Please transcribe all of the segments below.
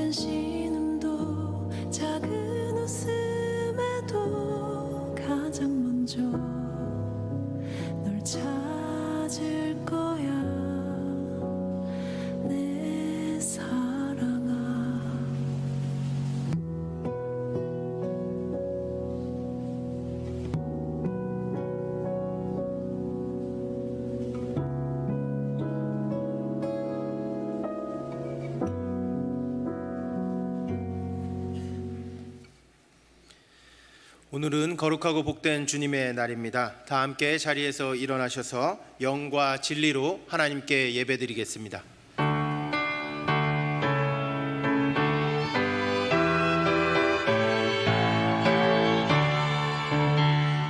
작은 신음도 작은 웃음에도 가장 먼저 널 찾을 거야 내 사랑아. 오늘은 거룩하고 복된 주님의 날입니다. 다 함께 자리에서 일어나셔서 영과 진리로 하나님께 예배드리겠습니다.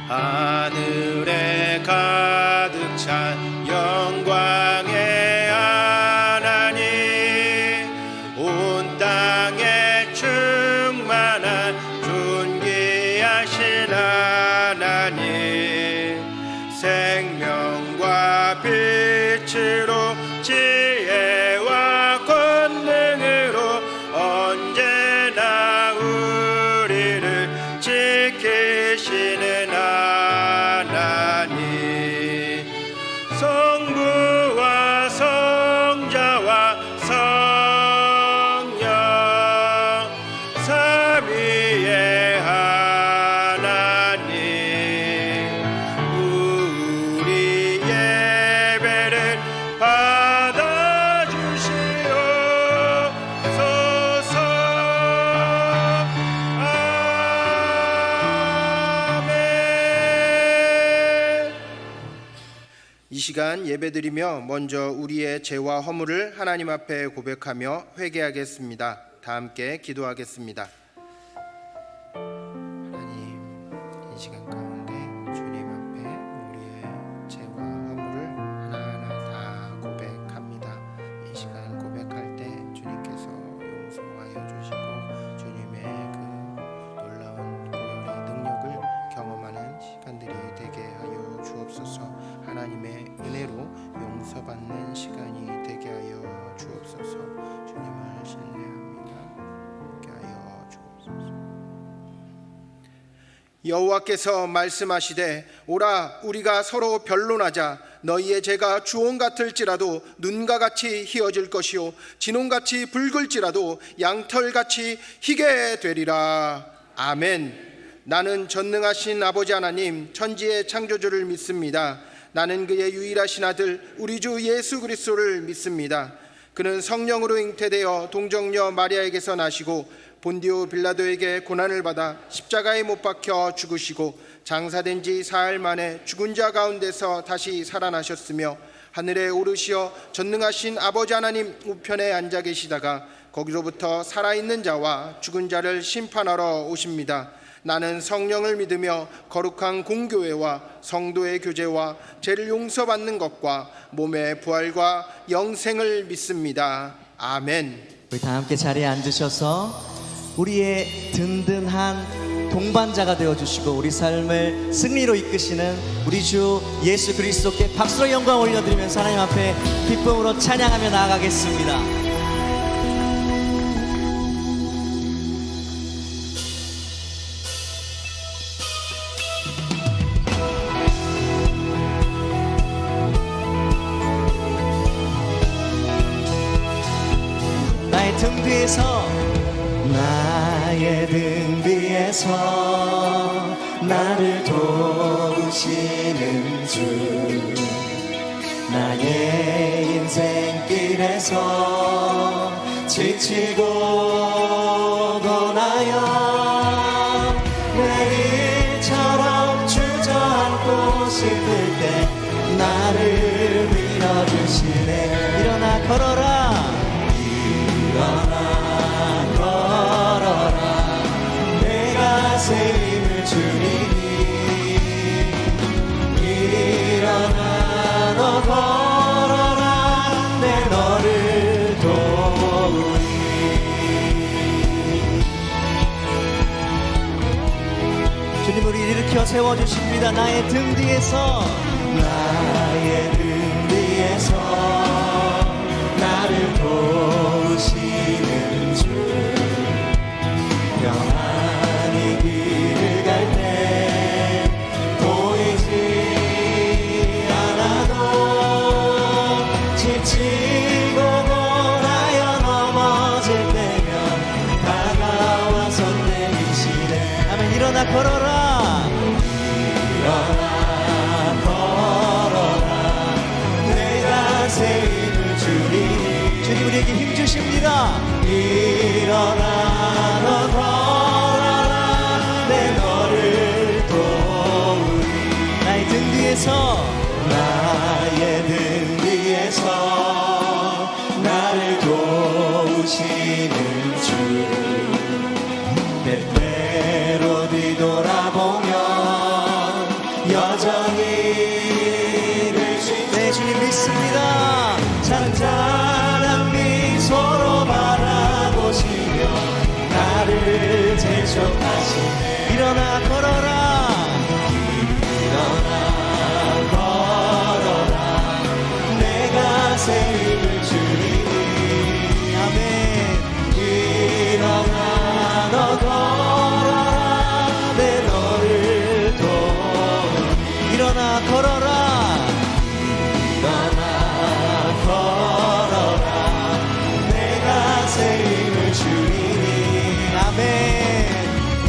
하늘에 가득 찬 영광의 하나님, 온 땅에 충만한 존귀하신 하나님, 생명과 빛으로 지혜와 권능으로 언제나 우리를 지키시는 하나님, 성부와 성자와 성령 삼위의 하나님, 우리 예배를 받아주시옵소서. 아멘. 이 시간 예배드리며 먼저 우리의 죄와 허물을 하나님 앞에 고백하며 회개하겠습니다. 다 함께 기도하겠습니다. 하나님, 이 시간 가운데 주님 앞에 우리의 죄와 허물을 하나하나 다 고백합니다. 이 시간 고백할 때 주님께서 용서하여 주시고 주님의 그 놀라운 보혈의 능력을 경험하는 시간들이 되게 하여 주옵소서. 하나님의 은혜로 용서받는 시간이 되게 하여 주옵소서. 주님을 신뢰합니다. 되게 하여 주옵소서. 여호와께서 말씀하시되 오라 우리가 서로 변론하자. 너희의 죄가 주홍 같을지라도 눈과 같이 희어질 것이요 진홍같이 붉을지라도 양털같이 희게 되리라. 아멘. 나는 전능하신 아버지 하나님 천지의 창조주를 믿습니다. 나는 그의 유일하신 아들 우리 주 예수 그리스도를 믿습니다. 그는 성령으로 잉태되어 동정녀 마리아에게서 나시고 본디오 빌라도에게 고난을 받아 십자가에 못 박혀 죽으시고 장사된 지 사흘 만에 죽은 자 가운데서 다시 살아나셨으며 하늘에 오르시어 전능하신 아버지 하나님 우편에 앉아 계시다가 거기로부터 살아있는 자와 죽은 자를 심판하러 오십니다. 나는 성령을 믿으며 거룩한 공교회와 성도의 교제와 죄를 용서받는 것과 몸의 부활과 영생을 믿습니다. 아멘. 우리 다 함께 자리에 앉으셔서 우리의 든든한 동반자가 되어주시고 우리 삶을 승리로 이끄시는 우리 주 예수 그리스도께 박수로 영광 올려드리면서 하나님 앞에 기쁨으로 찬양하며 나아가겠습니다. 나의 등 뒤에서 나를 도우시는 주, 나의 인생길에서 지치고 고나여 내일처럼 주저앉고 싶을 때 나를 밀어주시네. 일어나 걸어라, 일어나 걸어라, 내가 새 힘을 주리니. 일어나 너 걸어라, 내 너를 도우리. 주님 우리 일으켜 세워주십니다. 나의 등 뒤에서, 나의 등 뒤에서 나를 도우시는 주, 외칩니다. 일어나 너 걸어라 내 너를 도우리. 나의 등 뒤에서 나의 등 뒤에서 나를 도우시는 주. 때때로 뒤돌아보면 여전히 내 주님 믿습니다. 잔잔한 미소로 바라보시며 나를 재촉하시네. 일어나 걸어라 일어나 걸어라 내가 새 힘을 주리니. 아멘. 일어나 너 걸어라 내 너를 도우리. 일어나 걸어라 일어나 걸어라 내가 새 힘을 주리니. 아멘.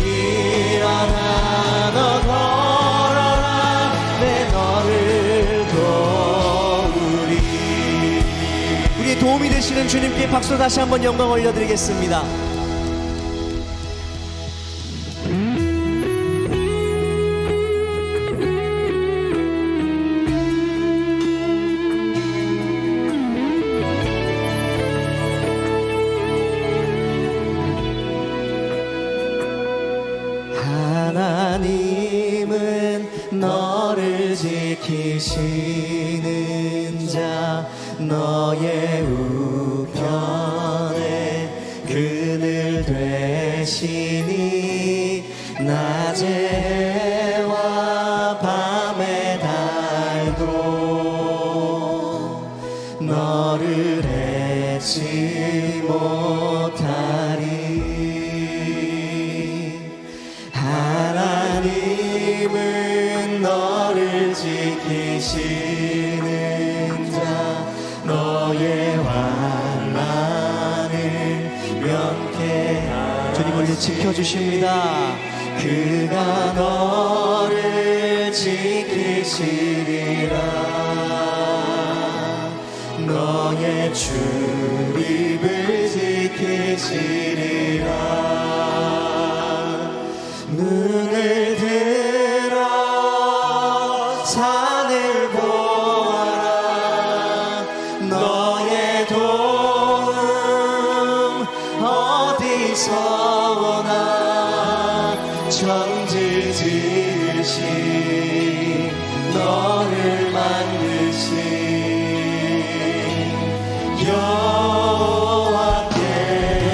일어나 너 걸어라 내 너를 도우리. 우리의 도움이 되시는 주님께 박수 다시 한번 영광 올려드리겠습니다. 하나님은 너를 지키시는 자 너의 우편에 그늘 되시니 낮의 해와 밤의 달도 너를 해치 못하리. 하나님은 너를 지키시는 자 너의 환난을 면케하시니. 주님 우리 지켜주십니다. 그가 너를 지키시리라. 너의 출입을 지키시리라. 눈을 들어 산을 보아라. 너의 도움 어디서 오나. 천지 지으신 너를 만드신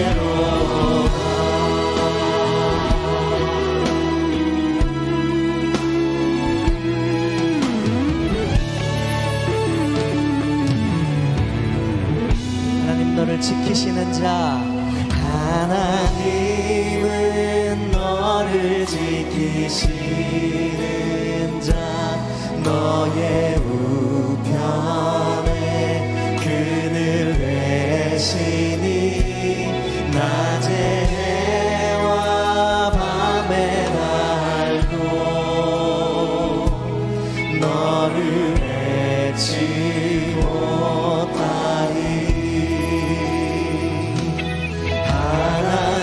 여호와께로다. 하나님 너를 지키시는 자. 하나님은 너를 지키시는 자 너의 우편에 그늘 되시니 낮의 해와 밤의 달도 너를 해치 못하리.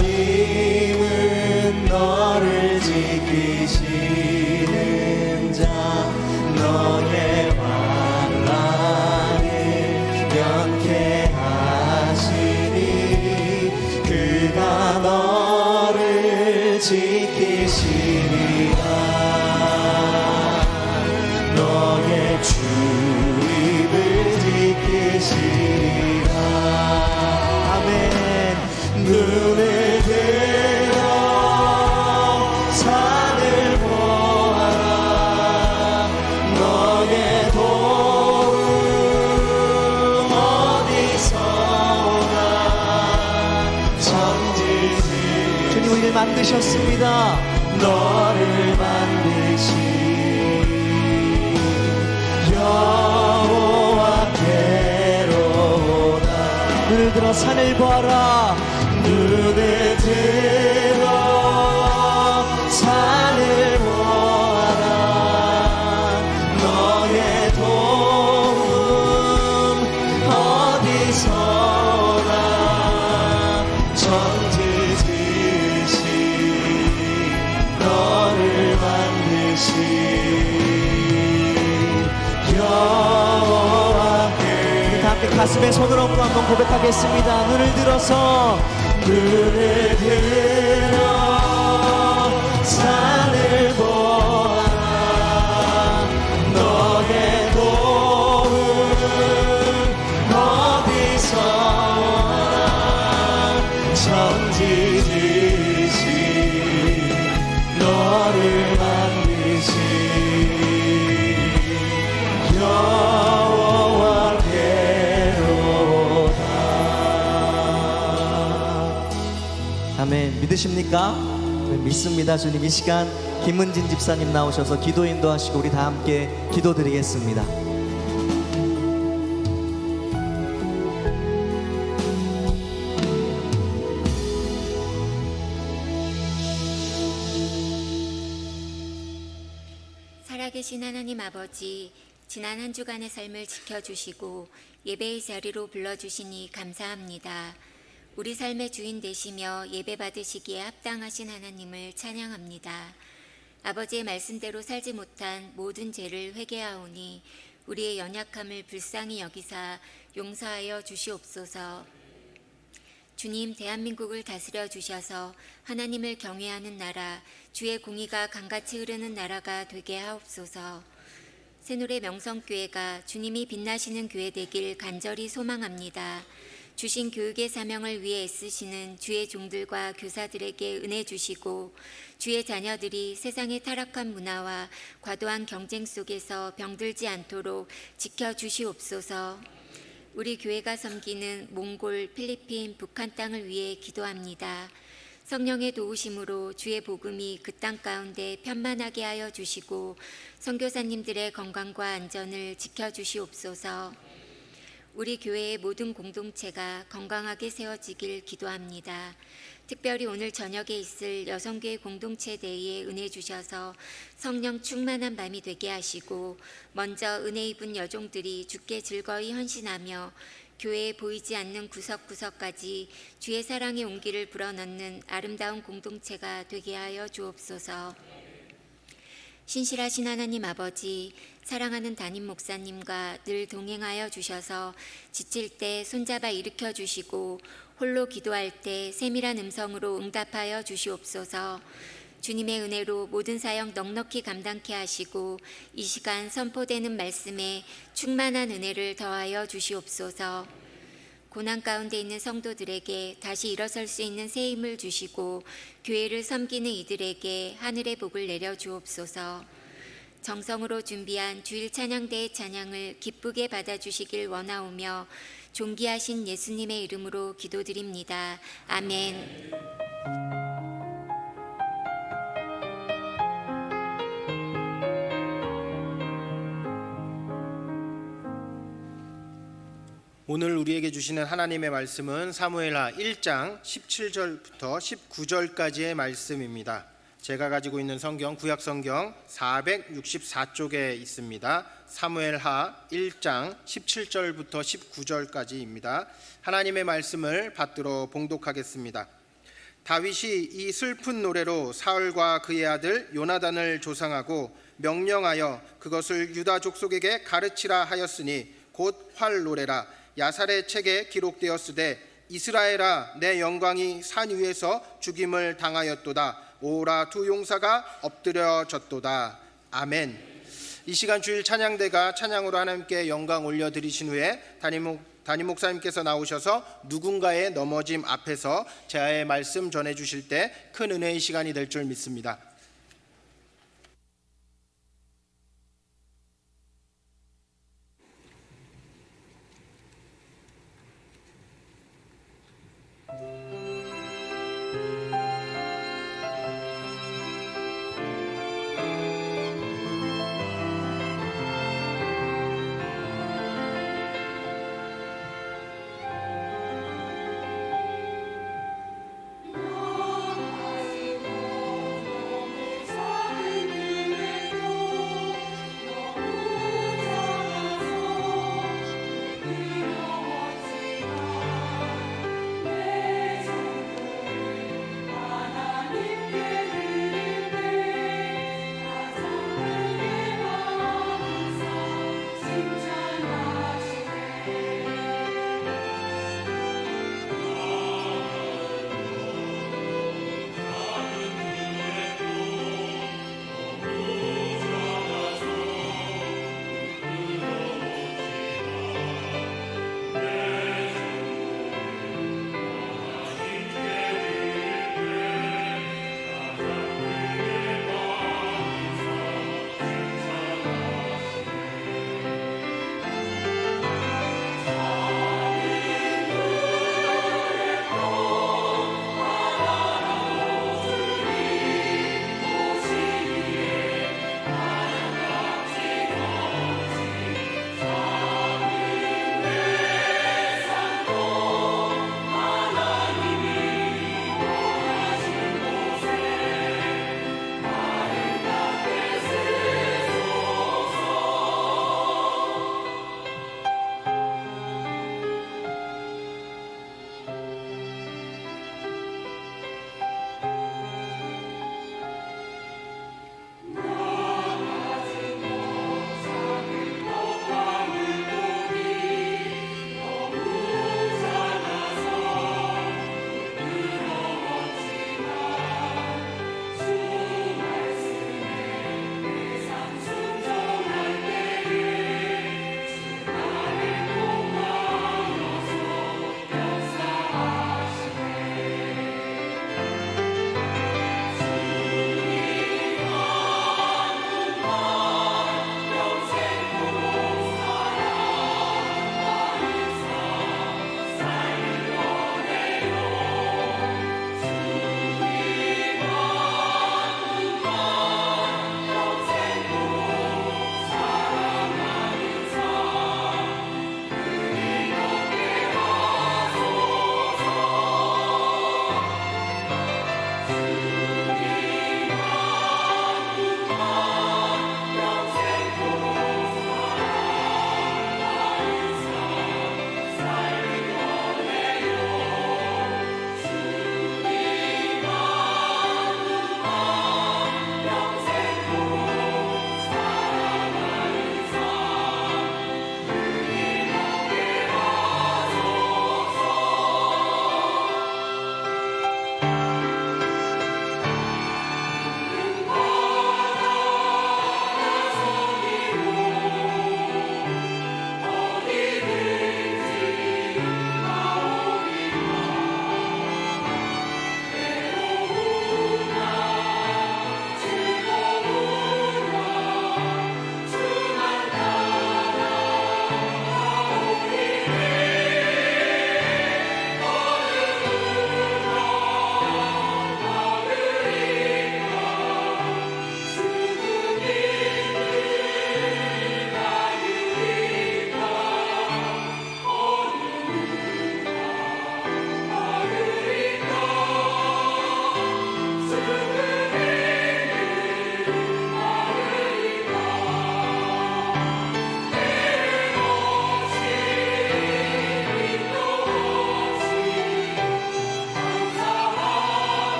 하나님은 너를 지키시는 자 너의 환난을 면케하시니. 그가 너를 지키시리라. 너의 출입을 지키시리라. 아멘. 눈을 들어 산을 보아라. 너의 도움 어디서 오나. 천지지 주님 우리를 만드셨습니다. 너를 만드신 여호와께로다. 눈을 들어 산을 보아라. 눈을 들어 산을 보아라. 너의 도움 어디서 오나. 천지 지으신 너를 만드신 여호와께. 우리 다 함께 가슴에 손을 얹고 한번 고백하겠습니다. 눈을 들어 산을 보아라. 너의 도움 어디서 오나. 천지 지으신 너를 만드신 여호와께로다. 아멘. 믿으십니까? 네, 믿습니다. 주님, 이 시간 김은진 집사님 나오셔서 기도 인도하시고 우리 다 함께 기도드리겠습니다. 살아계신 하나님 아버지, 지난 한 주간의 삶을 지켜주시고 예배의 자리로 불러주시니 감사합니다. 우리 삶의 주인 되시며 예배 받으시기에 합당하신 하나님을 찬양합니다. 아버지의 말씀대로 살지 못한 모든 죄를 회개하오니 우리의 연약함을 불쌍히 여기사 용서하여 주시옵소서. 주님, 대한민국을 다스려 주셔서 하나님을 경외하는 나라, 주의 공의가 강같이 흐르는 나라가 되게 하옵소서. 새누리 명성교회가 주님이 빛나시는 교회 되길 간절히 소망합니다. 주신 교육의 사명을 위해 애쓰시는 주의 종들과 교사들에게 은혜 주시고 주의 자녀들이 세상의 타락한 문화와 과도한 경쟁 속에서 병들지 않도록 지켜주시옵소서. 우리 교회가 섬기는 몽골, 필리핀, 북한 땅을 위해 기도합니다. 성령의 도우심으로 주의 복음이 그 땅 가운데 편만하게 하여 주시고 선교사님들의 건강과 안전을 지켜주시옵소서. 우리 교회의 모든 공동체가 건강하게 세워지길 기도합니다. 특별히 오늘 저녁에 있을 여성교회 공동체 대회에 은혜 주셔서 성령 충만한 밤이 되게 하시고 먼저 은혜 입은 여종들이 주께 즐거이 헌신하며 교회에 보이지 않는 구석구석까지 주의 사랑의 온기를 불어넣는 아름다운 공동체가 되게 하여 주옵소서. 신실하신 하나님 아버지, 사랑하는 담임 목사님과 늘 동행하여 주셔서 지칠 때 손잡아 일으켜 주시고 홀로 기도할 때 세밀한 음성으로 응답하여 주시옵소서. 주님의 은혜로 모든 사역 넉넉히 감당케 하시고 이 시간 선포되는 말씀에 충만한 은혜를 더하여 주시옵소서. 고난 가운데 있는 성도들에게 다시 일어설 수 있는 새 힘을 주시고 교회를 섬기는 이들에게 하늘의 복을 내려 주옵소서. 정성으로 준비한 주일 찬양대의 찬양을 기쁘게 받아주시길 원하오며 존귀하신 예수님의 이름으로 기도드립니다. 아멘. 오늘 우리에게 주시는 하나님의 말씀은 사무엘하 1장 17절부터 19절까지의 말씀입니다. 제가 가지고 있는 성경, 구약성경 464쪽에 있습니다. 사무엘하 1장 17절부터 19절까지입니다. 하나님의 말씀을 받들어 봉독하겠습니다. 다윗이 이 슬픈 노래로 사울과 그의 아들 요나단을 조상하고 명령하여 그것을 유다 족속에게 가르치라 하였으니 곧 활 노래라. 야살의 책에 기록되었으되 이스라엘아 내 영광이 산 위에서 죽임을 당하였도다. 오라 두 용사가 엎드려졌도다. 아멘. 이 시간 주일 찬양대가 찬양으로 하나님께 영광 올려드리신 후에 담임 목사님께서 나오셔서 누군가의 넘어짐 앞에서 제아의 말씀 전해주실 때 큰 은혜의 시간이 될 줄 믿습니다.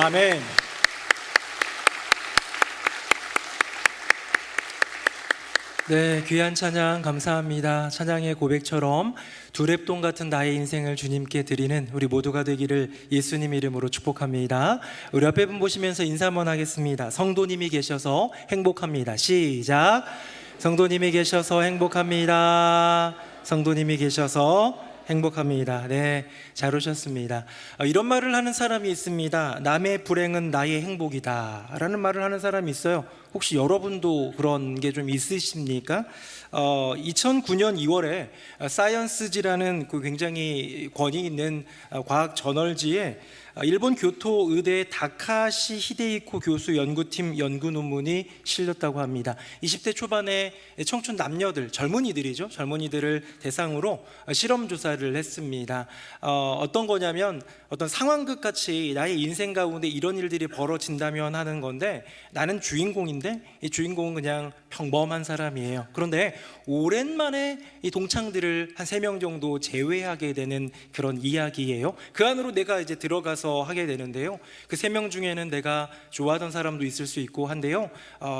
아멘. 네, 귀한 찬양 감사합니다. 찬양의 고백처럼 두랩돈 같은 나의 인생을 주님께 드리는 우리 모두가 되기를 예수님 이름으로 축복합니다. 우리 앞에 분 보시면서 인사 한번 하겠습니다. 성도님이 계셔서 행복합니다. 시작. 성도님이 계셔서 행복합니다. 성도님이 계셔서 행복합니다. 네, 잘 오셨습니다. 이런 말을 하는 사람이 있습니다. 남의 불행은 나의 행복이다 라는 말을 하는 사람이 있어요. 혹시 여러분도 그런 게 좀 있으십니까? 2009년 2월에 사이언스지라는 그 굉장히 권위 있는 과학 저널지에 일본 교토 의대 다카시 히데이코 교수 연구팀 연구 논문이 실렸다고 합니다. 20대 초반의 청춘 남녀들, 젊은이들이죠. 젊은이들을 대상으로 실험 조사를 했습니다. 어떤 거냐면 어떤 상황극 같이 나의 인생 가운데 이런 일들이 벌어진다면 하는 건데, 나는 주인공인데 이 주인공은 그냥 평범한 사람이에요. 그런데 오랜만에 이 동창들을 한 3명 정도 제외하게 되는 그런 이야기예요. 그 안으로 내가 이제 들어가서 하게 되는데요. 그 3명 중에는 내가 좋아하던 사람도 있을 수 있고 한데요.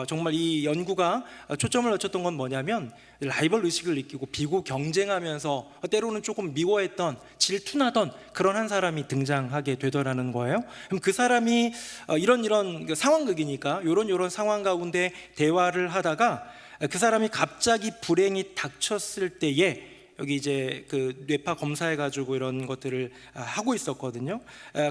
정말 이 연구가 초점을 맞췄던 건 뭐냐면 라이벌 의식을 느끼고 비고 경쟁하면서 때로는 조금 미워했던, 질투나던 그런 한 사람이 등장하게 되더라는 거예요. 그럼 그 사람이 이런 상황극이니까 이런 상황 가운데 대화를 하다가 그 사람이 갑자기 불행이 닥쳤을 때에, 여기 이제 그 뇌파 검사해가지고 이런 것들을 하고 있었거든요.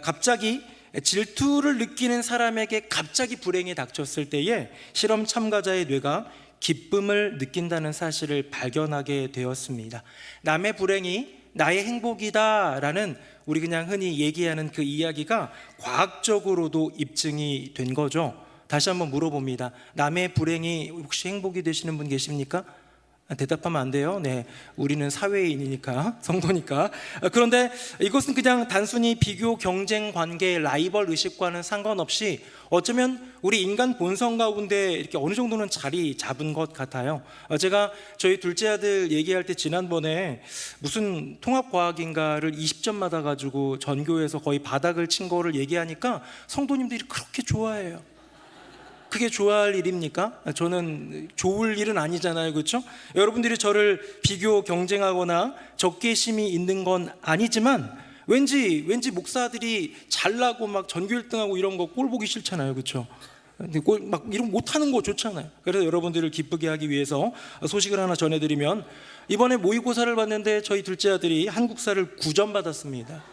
갑자기 질투를 느끼는 사람에게 갑자기 불행이 닥쳤을 때에 실험 참가자의 뇌가 기쁨을 느낀다는 사실을 발견하게 되었습니다. 남의 불행이 나의 행복이다라는 우리 그냥 흔히 얘기하는 그 이야기가 과학적으로도 입증이 된 거죠. 다시 한번 물어봅니다. 남의 불행이 혹시 행복이 되시는 분 계십니까? 대답하면 안 돼요. 네, 우리는 사회인이니까, 성도니까. 그런데 이것은 그냥 단순히 비교, 경쟁 관계, 라이벌 의식과는 상관없이 어쩌면 우리 인간 본성 가운데 이렇게 어느 정도는 자리 잡은 것 같아요. 제가 저희 둘째 아들 얘기할 때 지난번에 무슨 통합과학인가를 20점 받아가지고 전교에서 거의 바닥을 친 거를 얘기하니까 성도님들이 그렇게 좋아해요. 그게 좋아할 일입니까? 저는 좋을 일은 아니잖아요, 그렇죠? 여러분들이 저를 비교, 경쟁하거나 적개심이 있는 건 아니지만 왠지 목사들이 잘나고 막 전교 1등하고 이런 거 꼴 보기 싫잖아요, 그렇죠? 근데 막 이런 못하는 거 좋잖아요. 그래서 여러분들을 기쁘게 하기 위해서 소식을 하나 전해드리면, 이번에 모의고사를 봤는데 저희 둘째 아들이 한국사를 9점 받았습니다.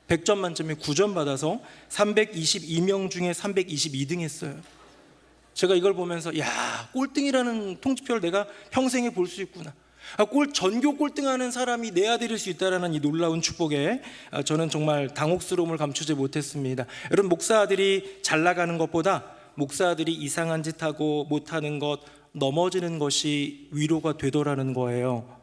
100점 만점에 9점 받아서 322명 중에 322등 했어요. 제가 이걸 보면서 야, 꼴등이라는 통지표를 내가 평생에 볼 수 있구나. 전교 꼴등하는 사람이 내 아들일 수 있다는 이 놀라운 축복에 저는 정말 당혹스러움을 감추지 못했습니다. 여러분, 목사들이 잘 나가는 것보다 목사들이 이상한 짓 하고 못하는 것, 넘어지는 것이 위로가 되더라는 거예요.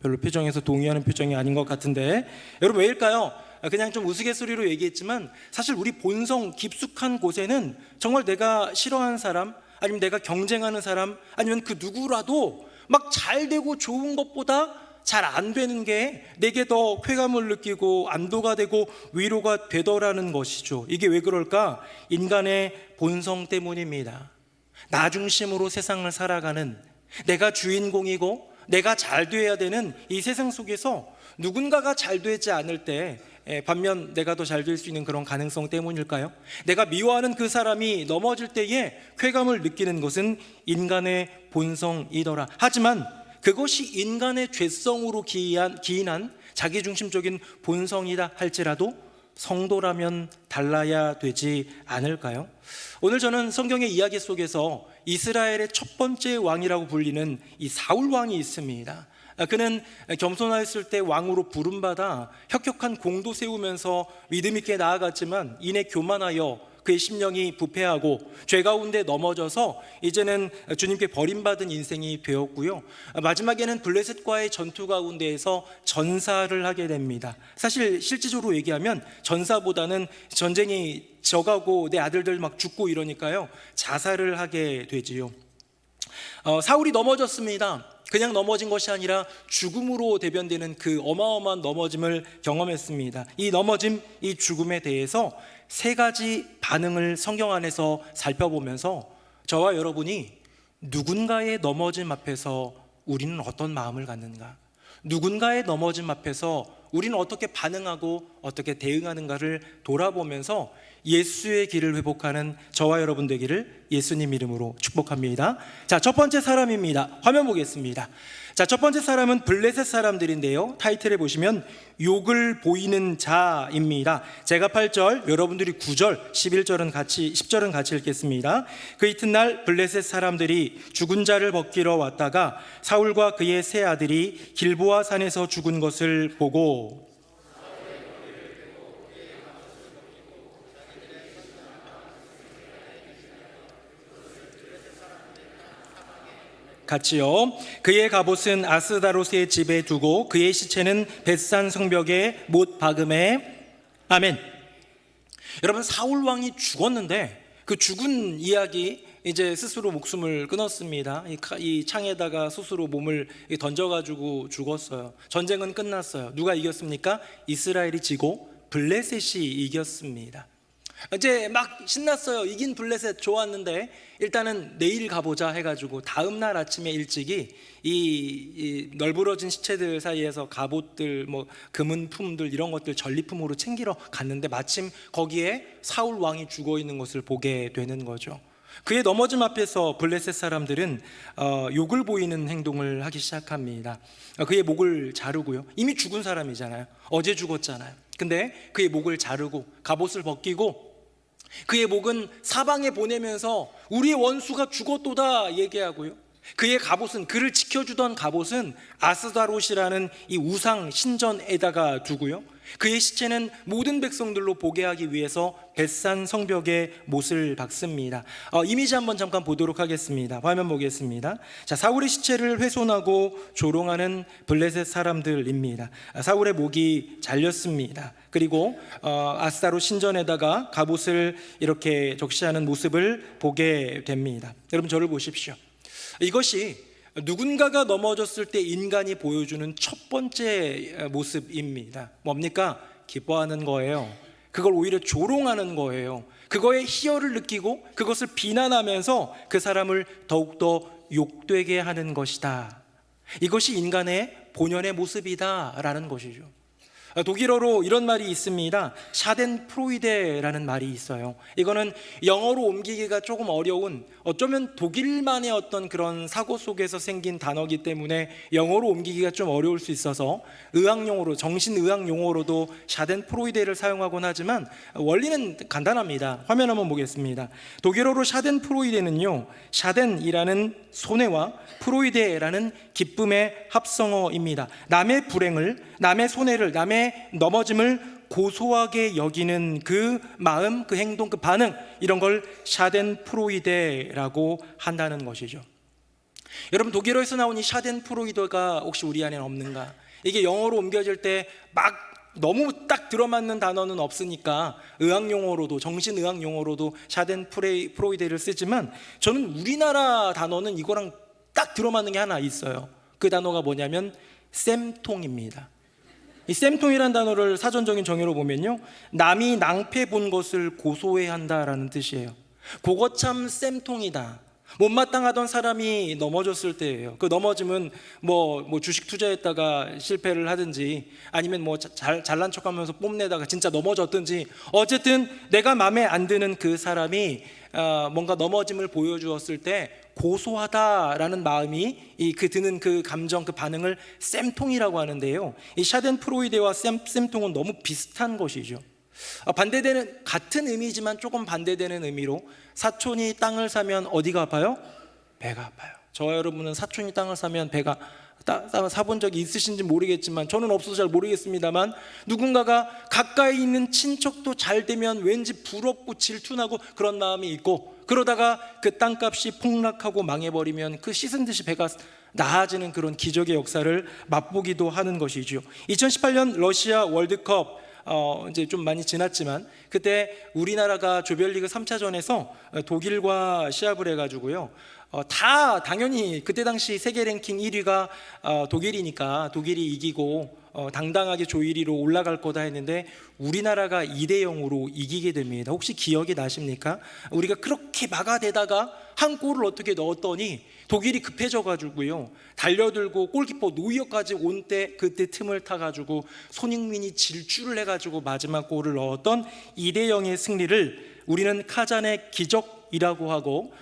별로 표정에서 동의하는 표정이 아닌 것 같은데, 여러분 왜일까요? 그냥 좀 우스갯소리로 얘기했지만 사실 우리 본성 깊숙한 곳에는 정말 내가 싫어하는 사람, 아니면 내가 경쟁하는 사람, 아니면 그 누구라도 막 잘 되고 좋은 것보다 잘 안 되는 게 내게 더 쾌감을 느끼고 안도가 되고 위로가 되더라는 것이죠. 이게 왜 그럴까? 인간의 본성 때문입니다. 나 중심으로 세상을 살아가는, 내가 주인공이고 내가 잘 돼야 되는 이 세상 속에서 누군가가 잘 되지 않을 때 반면 내가 더 잘 될 수 있는 그런 가능성 때문일까요? 내가 미워하는 그 사람이 넘어질 때에 쾌감을 느끼는 것은 인간의 본성이더라. 하지만 그것이 인간의 죄성으로 기인한 자기중심적인 본성이다 할지라도 성도라면 달라야 되지 않을까요? 오늘 저는 성경의 이야기 속에서 이스라엘의 첫 번째 왕이라고 불리는 이 사울 왕이 있습니다. 그는 겸손하였을 때 왕으로 부름받아 혁혁한 공도 세우면서 믿음 있게 나아갔지만 이내 교만하여 그의 심령이 부패하고 죄 가운데 넘어져서 이제는 주님께 버림받은 인생이 되었고요. 마지막에는 블레셋과의 전투 가운데에서 전사를 하게 됩니다. 사실 실질적으로 얘기하면 전사보다는 전쟁이 져가고 내 아들들 막 죽고 이러니까요, 자살을 하게 되지요. 사울이 넘어졌습니다. 그냥 넘어진 것이 아니라 죽음으로 대변되는 그 어마어마한 넘어짐을 경험했습니다. 이 넘어짐, 이 죽음에 대해서 세 가지 반응을 성경 안에서 살펴보면서 저와 여러분이 누군가의 넘어짐 앞에서 우리는 어떤 마음을 갖는가, 누군가의 넘어짐 앞에서 우리는 어떻게 반응하고 어떻게 대응하는가를 돌아보면서 예수의 길을 회복하는 저와 여러분 되기를 예수님 이름으로 축복합니다. 자, 첫 번째 사람입니다. 화면 보겠습니다. 자, 첫 번째 사람은 블레셋 사람들인데요, 타이틀에 보시면 욕을 보이는 자입니다. 제가 8절, 여러분들이 9절, 11절은 같이, 10절은 같이 읽겠습니다. 그 이튿날 블레셋 사람들이 죽은 자를 벗기러 왔다가 사울과 그의 세 아들이 길보아 산에서 죽은 것을 보고 같이요. 그의 갑옷은 아스다롯의 집에 두고 그의 시체는 벳산 성벽에 못 박음에. 아멘. 여러분, 사울 왕이 죽었는데 그 죽은 이야기, 이제 스스로 목숨을 끊었습니다. 이 창에다가 스스로 몸을 던져가지고 죽었어요. 전쟁은 끝났어요. 누가 이겼습니까? 이스라엘이 지고 블레셋이 이겼습니다. 이제 막 신났어요. 이긴 블레셋 좋았는데 일단은 내일 가보자 해가지고 다음날 아침에 일찍이 이 널브러진 시체들 사이에서 갑옷들, 뭐 금은품들 이런 것들 전리품으로 챙기러 갔는데 마침 거기에 사울 왕이 죽어 있는 것을 보게 되는 거죠. 그의 넘어짐 앞에서 블레셋 사람들은 욕을 보이는 행동을 하기 시작합니다. 그의 목을 자르고요. 이미 죽은 사람이잖아요. 어제 죽었잖아요. 근데 그의 목을 자르고 갑옷을 벗기고 그의 목은 사방에 보내면서 우리의 원수가 죽었도다 얘기하고요. 그의 갑옷은, 그를 지켜주던 갑옷은 아스다롯이라는 이 우상 신전에다가 두고요. 그의 시체는 모든 백성들로 보게 하기 위해서 벳산 성벽에 못을 박습니다. 이미지 한번 잠깐 보도록 하겠습니다. 화면 보겠습니다. 자, 사울의 시체를 훼손하고 조롱하는 블레셋 사람들입니다. 사울의 목이 잘렸습니다. 그리고 아스다롯 신전에다가 갑옷을 이렇게 적시하는 모습을 보게 됩니다. 여러분, 저를 보십시오. 이것이 누군가가 넘어졌을 때 인간이 보여주는 첫 번째 모습입니다. 뭡니까? 기뻐하는 거예요. 그걸 오히려 조롱하는 거예요. 그거에 희열을 느끼고 그것을 비난하면서 그 사람을 더욱더 욕되게 하는 것이다. 이것이 인간의 본연의 모습이다라는 것이죠. 독일어로 이런 말이 있습니다. 샤덴프로이데라는 말이 있어요. 이거는 영어로 옮기기가 조금 어려운, 어쩌면 독일만의 어떤 그런 사고 속에서 생긴 단어이기 때문에 영어로 옮기기가 좀 어려울 수 있어서 의학용어로, 정신의학 용어로도 샤덴프로이데를 사용하곤 하지만 원리는 간단합니다. 화면 한번 보겠습니다. 독일어로 샤덴프로이데는요, 샤덴이라는 손해와 프로이데라는 기쁨의 합성어입니다. 남의 불행을, 남의 손해를, 남의 넘어짐을 고소하게 여기는 그 마음, 그 행동, 그 반응, 이런 걸 샤덴프로이데라고 한다는 것이죠. 여러분, 독일어에서 나온 이 샤덴프로이데가 혹시 우리 안에는 없는가? 이게 영어로 옮겨질 때 막 너무 딱 들어맞는 단어는 없으니까 의학용어로도, 정신의학용어로도 샤덴프로이데를 쓰지만 저는 우리나라 단어는 이거랑 딱 들어맞는 게 하나 있어요. 그 단어가 뭐냐면 쌤통입니다. 이 쌤통이라는 단어를 사전적인 정의로 보면요, 남이 낭패 본 것을 고소해야 한다라는 뜻이에요. 그거 참 쌤통이다. 못마땅하던 사람이 넘어졌을 때예요. 그 넘어짐은 뭐 주식 투자했다가 실패를 하든지 아니면 뭐 잘난 척하면서 뽐내다가 진짜 넘어졌든지, 어쨌든 내가 마음에 안 드는 그 사람이 뭔가 넘어짐을 보여주었을 때 고소하다라는 마음이 그 드는 그 감정, 그 반응을 쌤통이라고 하는데요. 이 샤덴프로이데와 쌤통은 너무 비슷한 것이죠. 반대되는, 같은 의미지만 조금 반대되는 의미로, 사촌이 땅을 사면 어디가 아파요? 배가 아파요. 저와 여러분은 사촌이 땅을 사면 배가, 사본 적이 있으신지 모르겠지만, 저는 없어서 잘 모르겠습니다만, 누군가가 가까이 있는 친척도 잘 되면 왠지 부럽고 질투나고 그런 마음이 있고, 그러다가 그 땅값이 폭락하고 망해버리면 그 씻은 듯이 배가 나아지는 그런 기적의 역사를 맛보기도 하는 것이죠. 2018년 러시아 월드컵, 이제 좀 많이 지났지만 그때 우리나라가 조별리그 3차전에서 독일과 시합을 해가지고요, 다 당연히 그때 당시 세계 랭킹 1위가 독일이니까 독일이 이기고 당당하게 조 1위로 올라갈 거다 했는데 우리나라가 2대0으로 이기게 됩니다. 혹시 기억이 나십니까? 우리가 그렇게 막아대다가 한 골을 어떻게 넣었더니 독일이 급해져 가지고요, 달려들고 골키퍼 노이어까지 온 때 그때 틈을 타가지고 손흥민이 질주를 해가지고 마지막 골을 넣었던 2대0의 승리를 우리는 카잔의 기적이라고 하고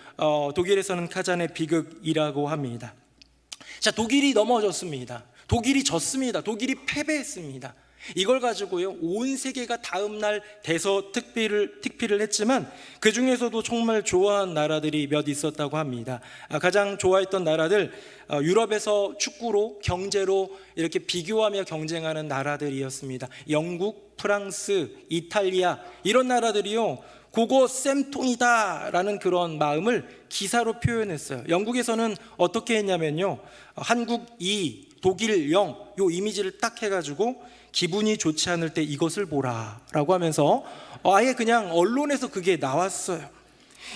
독일에서는 카잔의 비극이라고 합니다. 자, 독일이 넘어졌습니다. 독일이 졌습니다. 독일이 패배했습니다. 이걸 가지고요, 온 세계가 다음날 대서특필을 했지만 그 중에서도 정말 좋아한 나라들이 몇 있었다고 합니다. 가장 좋아했던 나라들, 유럽에서 축구로 경제로 이렇게 비교하며 경쟁하는 나라들이었습니다. 영국, 프랑스, 이탈리아, 이런 나라들이요, 그거 쌤통이다 라는 그런 마음을 기사로 표현했어요. 영국에서는 어떻게 했냐면요, 한국 2, 독일 0, 요 이미지를 딱 해가지고 기분이 좋지 않을 때 이것을 보라 라고 하면서 아예 그냥 언론에서 그게 나왔어요.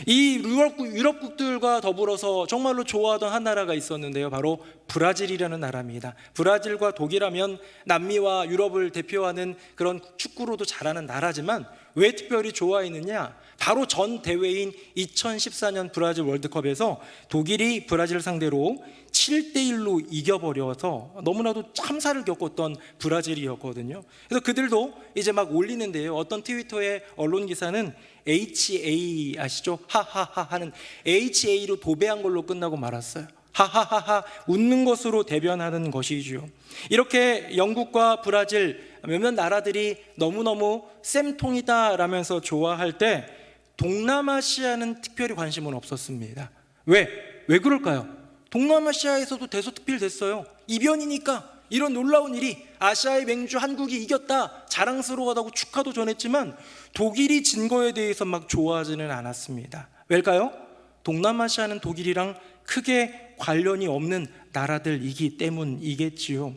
이 유럽국들과 더불어서 정말로 좋아하던 한 나라가 있었는데요, 바로 브라질이라는 나라입니다. 브라질과 독일하면 남미와 유럽을 대표하는 그런 축구로도 잘하는 나라지만 왜 특별히 좋아했느냐, 바로 전 대회인 2014년 브라질 월드컵에서 독일이 브라질 상대로 7대1로 이겨버려서 너무나도 참사를 겪었던 브라질이었거든요. 그래서 그들도 이제 막 올리는데요, 어떤 트위터의 언론 기사는 HA 아시죠? 하하하 하는 HA로 도배한 걸로 끝나고 말았어요. 하하하하 웃는 것으로 대변하는 것이죠. 이렇게 영국과 브라질 몇몇 나라들이 너무너무 쌤통이다 라면서 좋아할 때 동남아시아는 특별히 관심은 없었습니다. 왜 그럴까요? 동남아시아에서도 대서특필 됐어요. 이변이니까. 이런 놀라운 일이, 아시아의 맹주 한국이 이겼다 자랑스러워하다고 축하도 전했지만 독일이 진 거에 대해서 막 좋아하지는 않았습니다. 왜일까요? 동남아시아는 독일이랑 크게 관련이 없는 나라들이기 때문이겠지요.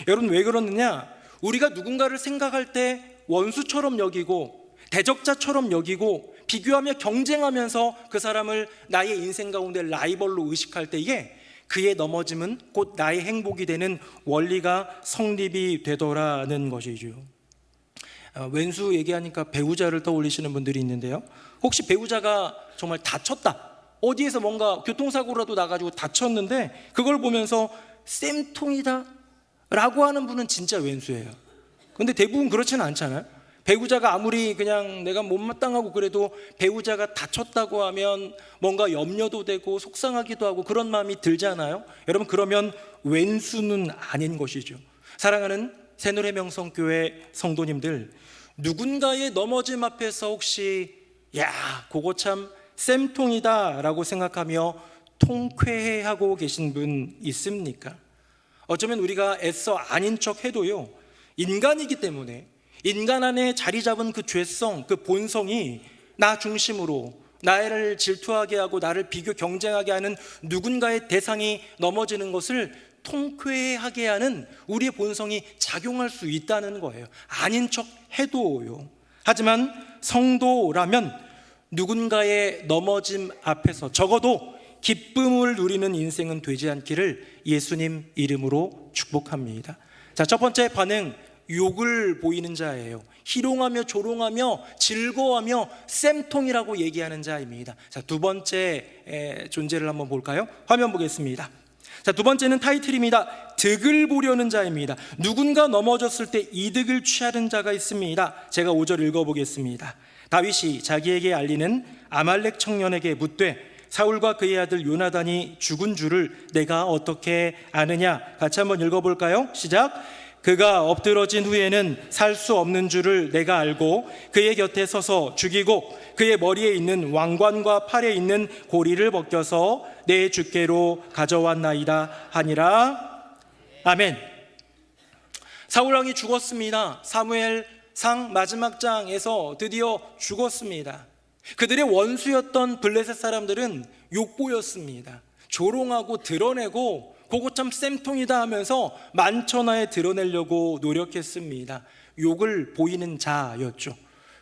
여러분, 왜 그러느냐? 우리가 누군가를 생각할 때 원수처럼 여기고 대적자처럼 여기고 비교하며 경쟁하면서 그 사람을 나의 인생 가운데 라이벌로 의식할 때 이게 그의 넘어짐은 곧 나의 행복이 되는 원리가 성립이 되더라는 것이죠. 왼수 얘기하니까 배우자를 떠올리시는 분들이 있는데요, 혹시 배우자가 정말 다쳤다, 어디에서 뭔가 교통사고라도 나가지고 다쳤는데 그걸 보면서 쌤통이다 라고 하는 분은 진짜 왼수예요. 근데 대부분 그렇지는 않잖아요. 배우자가 아무리 그냥 내가 못마땅하고 그래도 배우자가 다쳤다고 하면 뭔가 염려도 되고 속상하기도 하고 그런 마음이 들잖아요. 여러분, 그러면 왼수는 아닌 것이죠. 사랑하는 새노래명성교회 성도님들, 누군가의 넘어짐 앞에서 혹시 야 그거 참 쌤통이다 라고 생각하며 통쾌해하고 계신 분 있습니까? 어쩌면 우리가 애써 아닌 척 해도요, 인간이기 때문에 인간 안에 자리 잡은 그 죄성, 그 본성이 나 중심으로 나를 질투하게 하고 나를 비교 경쟁하게 하는 누군가의 대상이 넘어지는 것을 통쾌하게 하는 우리의 본성이 작용할 수 있다는 거예요. 아닌 척 해도요. 하지만 성도라면 누군가의 넘어짐 앞에서 적어도 기쁨을 누리는 인생은 되지 않기를 예수님 이름으로 축복합니다. 자, 첫 번째 반응, 욕을 보이는 자예요. 희롱하며 조롱하며 즐거워하며 쌤통이라고 얘기하는 자입니다. 자, 두 번째 존재를 한번 볼까요? 화면 보겠습니다. 자, 두 번째는 타이틀입니다. 득을 보려는 자입니다. 누군가 넘어졌을 때 이득을 취하는 자가 있습니다. 제가 5절 읽어보겠습니다. 다윗이 자기에게 알리는 아말렉 청년에게 묻되 사울과 그의 아들 요나단이 죽은 줄을 내가 어떻게 아느냐? 같이 한번 읽어볼까요? 시작. 그가 엎드러진 후에는 살 수 없는 줄을 내가 알고 그의 곁에 서서 죽이고 그의 머리에 있는 왕관과 팔에 있는 고리를 벗겨서 내 주께로 가져왔나이다 하니라. 아멘. 사울왕이 죽었습니다. 사무엘상 마지막 장에서 드디어 죽었습니다. 그들의 원수였던 블레셋 사람들은 욕보였습니다. 조롱하고 드러내고 그거 참 쌤통이다 하면서 만천하에 드러내려고 노력했습니다. 욕을 보이는 자였죠.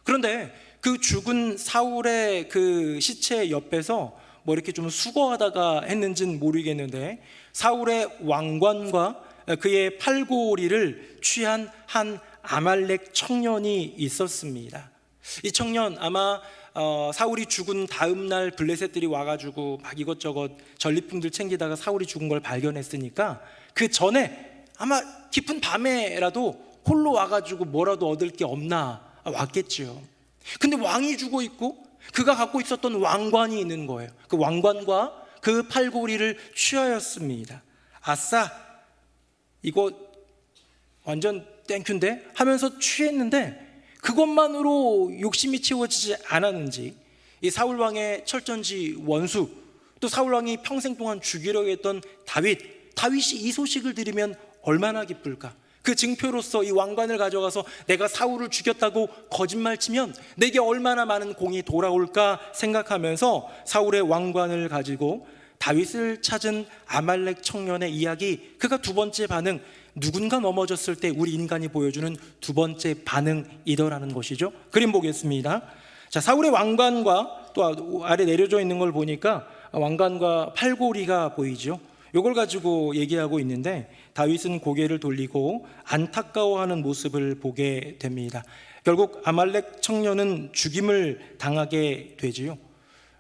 그런데 그 죽은 사울의 그 시체 옆에서 뭐 이렇게 좀 수거하다가 했는지는 모르겠는데 사울의 왕관과 그의 팔고리를 취한 한 아말렉 청년이 있었습니다. 이 청년 아마 사울이 죽은 다음 날 블레셋들이 와가지고 막 이것저것 전리품들 챙기다가 사울이 죽은 걸 발견했으니까 그 전에 아마 깊은 밤에라도 홀로 와가지고 뭐라도 얻을 게 없나 왔겠지요. 근데 왕이 죽어 있고 그가 갖고 있었던 왕관이 있는 거예요. 그 왕관과 그 팔고리를 취하였습니다. 아싸, 이거 완전 땡큐인데 하면서 취했는데 그것만으로 욕심이 채워지지 않았는지 이 사울 왕의 철전지 원수, 또 사울 왕이 평생 동안 죽이려고 했던 다윗이 이 소식을 들으면 얼마나 기쁠까. 그 증표로서 이 왕관을 가져가서 내가 사울을 죽였다고 거짓말치면 내게 얼마나 많은 공이 돌아올까 생각하면서 사울의 왕관을 가지고 다윗을 찾은 아말렉 청년의 이야기, 그가 두 번째 반응, 누군가 넘어졌을 때 우리 인간이 보여주는 두 번째 반응이더라는 것이죠. 그림 보겠습니다. 자, 사울의 왕관과 또 아래 내려져 있는 걸 보니까 왕관과 팔고리가 보이죠. 이걸 가지고 얘기하고 있는데 다윗은 고개를 돌리고 안타까워하는 모습을 보게 됩니다. 결국 아말렉 청년은 죽임을 당하게 되지요.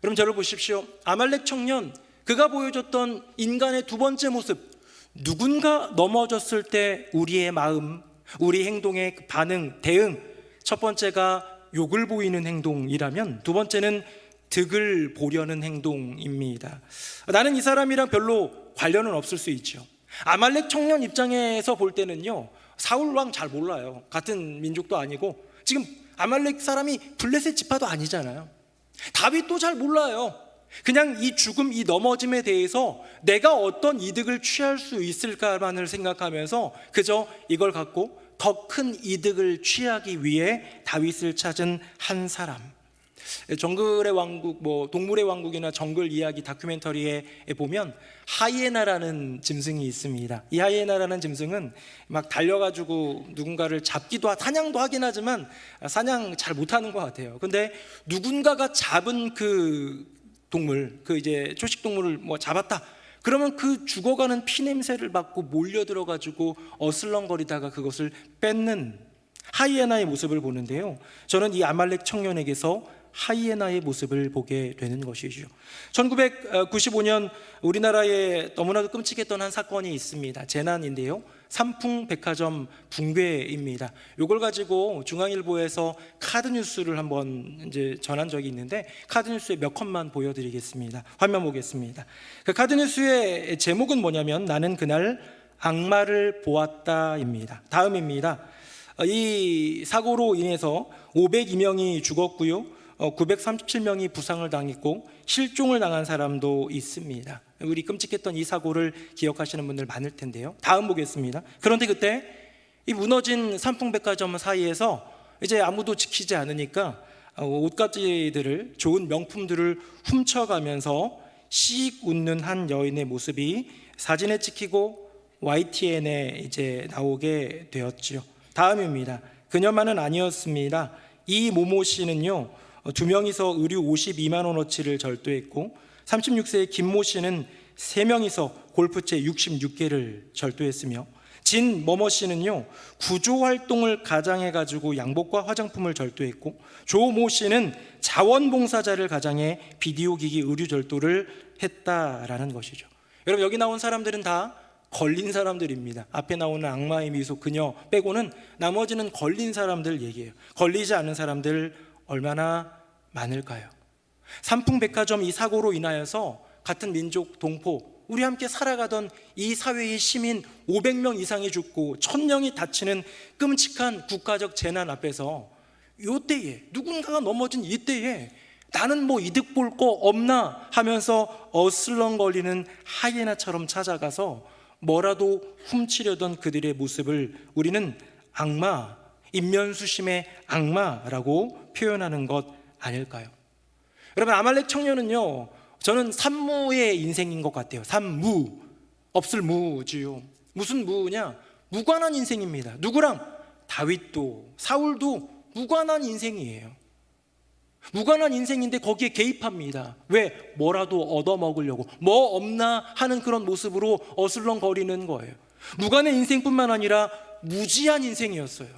그럼 저를 보십시오. 아말렉 청년, 그가 보여줬던 인간의 두 번째 모습, 누군가 넘어졌을 때 우리의 마음, 우리 행동의 반응, 대응, 첫 번째가 욕을 보이는 행동이라면 두 번째는 득을 보려는 행동입니다. 나는 이 사람이랑 별로 관련은 없을 수 있죠. 아말렉 청년 입장에서 볼 때는요, 사울 왕 잘 몰라요. 같은 민족도 아니고 지금 아말렉 사람이 블레셋 지파도 아니잖아요. 다윗도 잘 몰라요. 그냥 이 죽음, 이 넘어짐에 대해서 내가 어떤 이득을 취할 수 있을까만을 생각하면서 그저 이걸 갖고 더 큰 이득을 취하기 위해 다윗을 찾은 한 사람. 정글의 왕국, 뭐 동물의 왕국이나 정글 이야기 다큐멘터리에 보면 하이에나라는 짐승이 있습니다. 이 하이에나라는 짐승은 막 달려가지고 누군가를 잡기도 사냥도 하긴 하지만 사냥 잘 못하는 것 같아요. 근데 누군가가 잡은 그 동물, 그 이제 초식 동물을 뭐 잡았다. 그러면 그 죽어가는 피 냄새를 맡고 몰려들어가지고 어슬렁거리다가 그것을 뺏는 하이에나의 모습을 보는데요. 저는 이 아말렉 청년에게서 하이에나의 모습을 보게 되는 것이죠. 1995년 우리나라에 너무나도 끔찍했던 한 사건이 있습니다. 재난인데요. 삼풍백화점 붕괴입니다. 이걸 가지고 중앙일보에서 카드뉴스를 한번 이제 전한 적이 있는데 카드뉴스의 몇 컷만 보여드리겠습니다. 화면 보겠습니다. 그 카드뉴스의 제목은 뭐냐면 나는 그날 악마를 보았다입니다. 다음입니다. 이 사고로 인해서 502명이 죽었고요. 937명이 부상을 당했고 실종을 당한 사람도 있습니다. 우리 끔찍했던 이 사고를 기억하시는 분들 많을 텐데요. 다음 보겠습니다. 그런데 그때 이 무너진 삼풍백화점 사이에서 이제 아무도 지키지 않으니까 옷가지들을, 좋은 명품들을 훔쳐가면서 씩 웃는 한 여인의 모습이 사진에 찍히고 YTN에 이제 나오게 되었죠. 다음입니다. 그녀만은 아니었습니다. 이 모모 씨는요, 두 명이서 의류 52만 원어치를 절도했고 36세의 김모 씨는 세 명이서 골프채 66개를 절도했으며 진 머머 씨는요, 구조활동을 가장해 가지고 양복과 화장품을 절도했고 조모 씨는 자원봉사자를 가장해 비디오 기기 의류 절도를 했다라는 것이죠. 여러분, 여기 나온 사람들은 다 걸린 사람들입니다. 앞에 나오는 악마의 미소 그녀 빼고는 나머지는 걸린 사람들 얘기예요. 걸리지 않은 사람들 얼마나 많을까요? 삼풍백화점 이 사고로 인하여서 같은 민족 동포, 우리 함께 살아가던 이 사회의 시민 500명 이상이 죽고 1000명이 다치는 끔찍한 국가적 재난 앞에서 이때에, 누군가가 넘어진 이때에 나는 뭐 이득 볼 거 없나 하면서 어슬렁거리는 하이에나처럼 찾아가서 뭐라도 훔치려던 그들의 모습을 우리는 악마, 인면수심의 악마라고 표현하는 것 아닐까요? 여러분, 아말렉 청년은요, 저는 산무의 인생인 것 같아요. 산무, 없을 무지요. 무슨 무냐? 무관한 인생입니다. 누구랑? 다윗도 사울도 무관한 인생이에요. 무관한 인생인데 거기에 개입합니다. 왜? 뭐라도 얻어먹으려고, 뭐 없나 하는 그런 모습으로 어슬렁거리는 거예요. 무관의 인생뿐만 아니라 무지한 인생이었어요.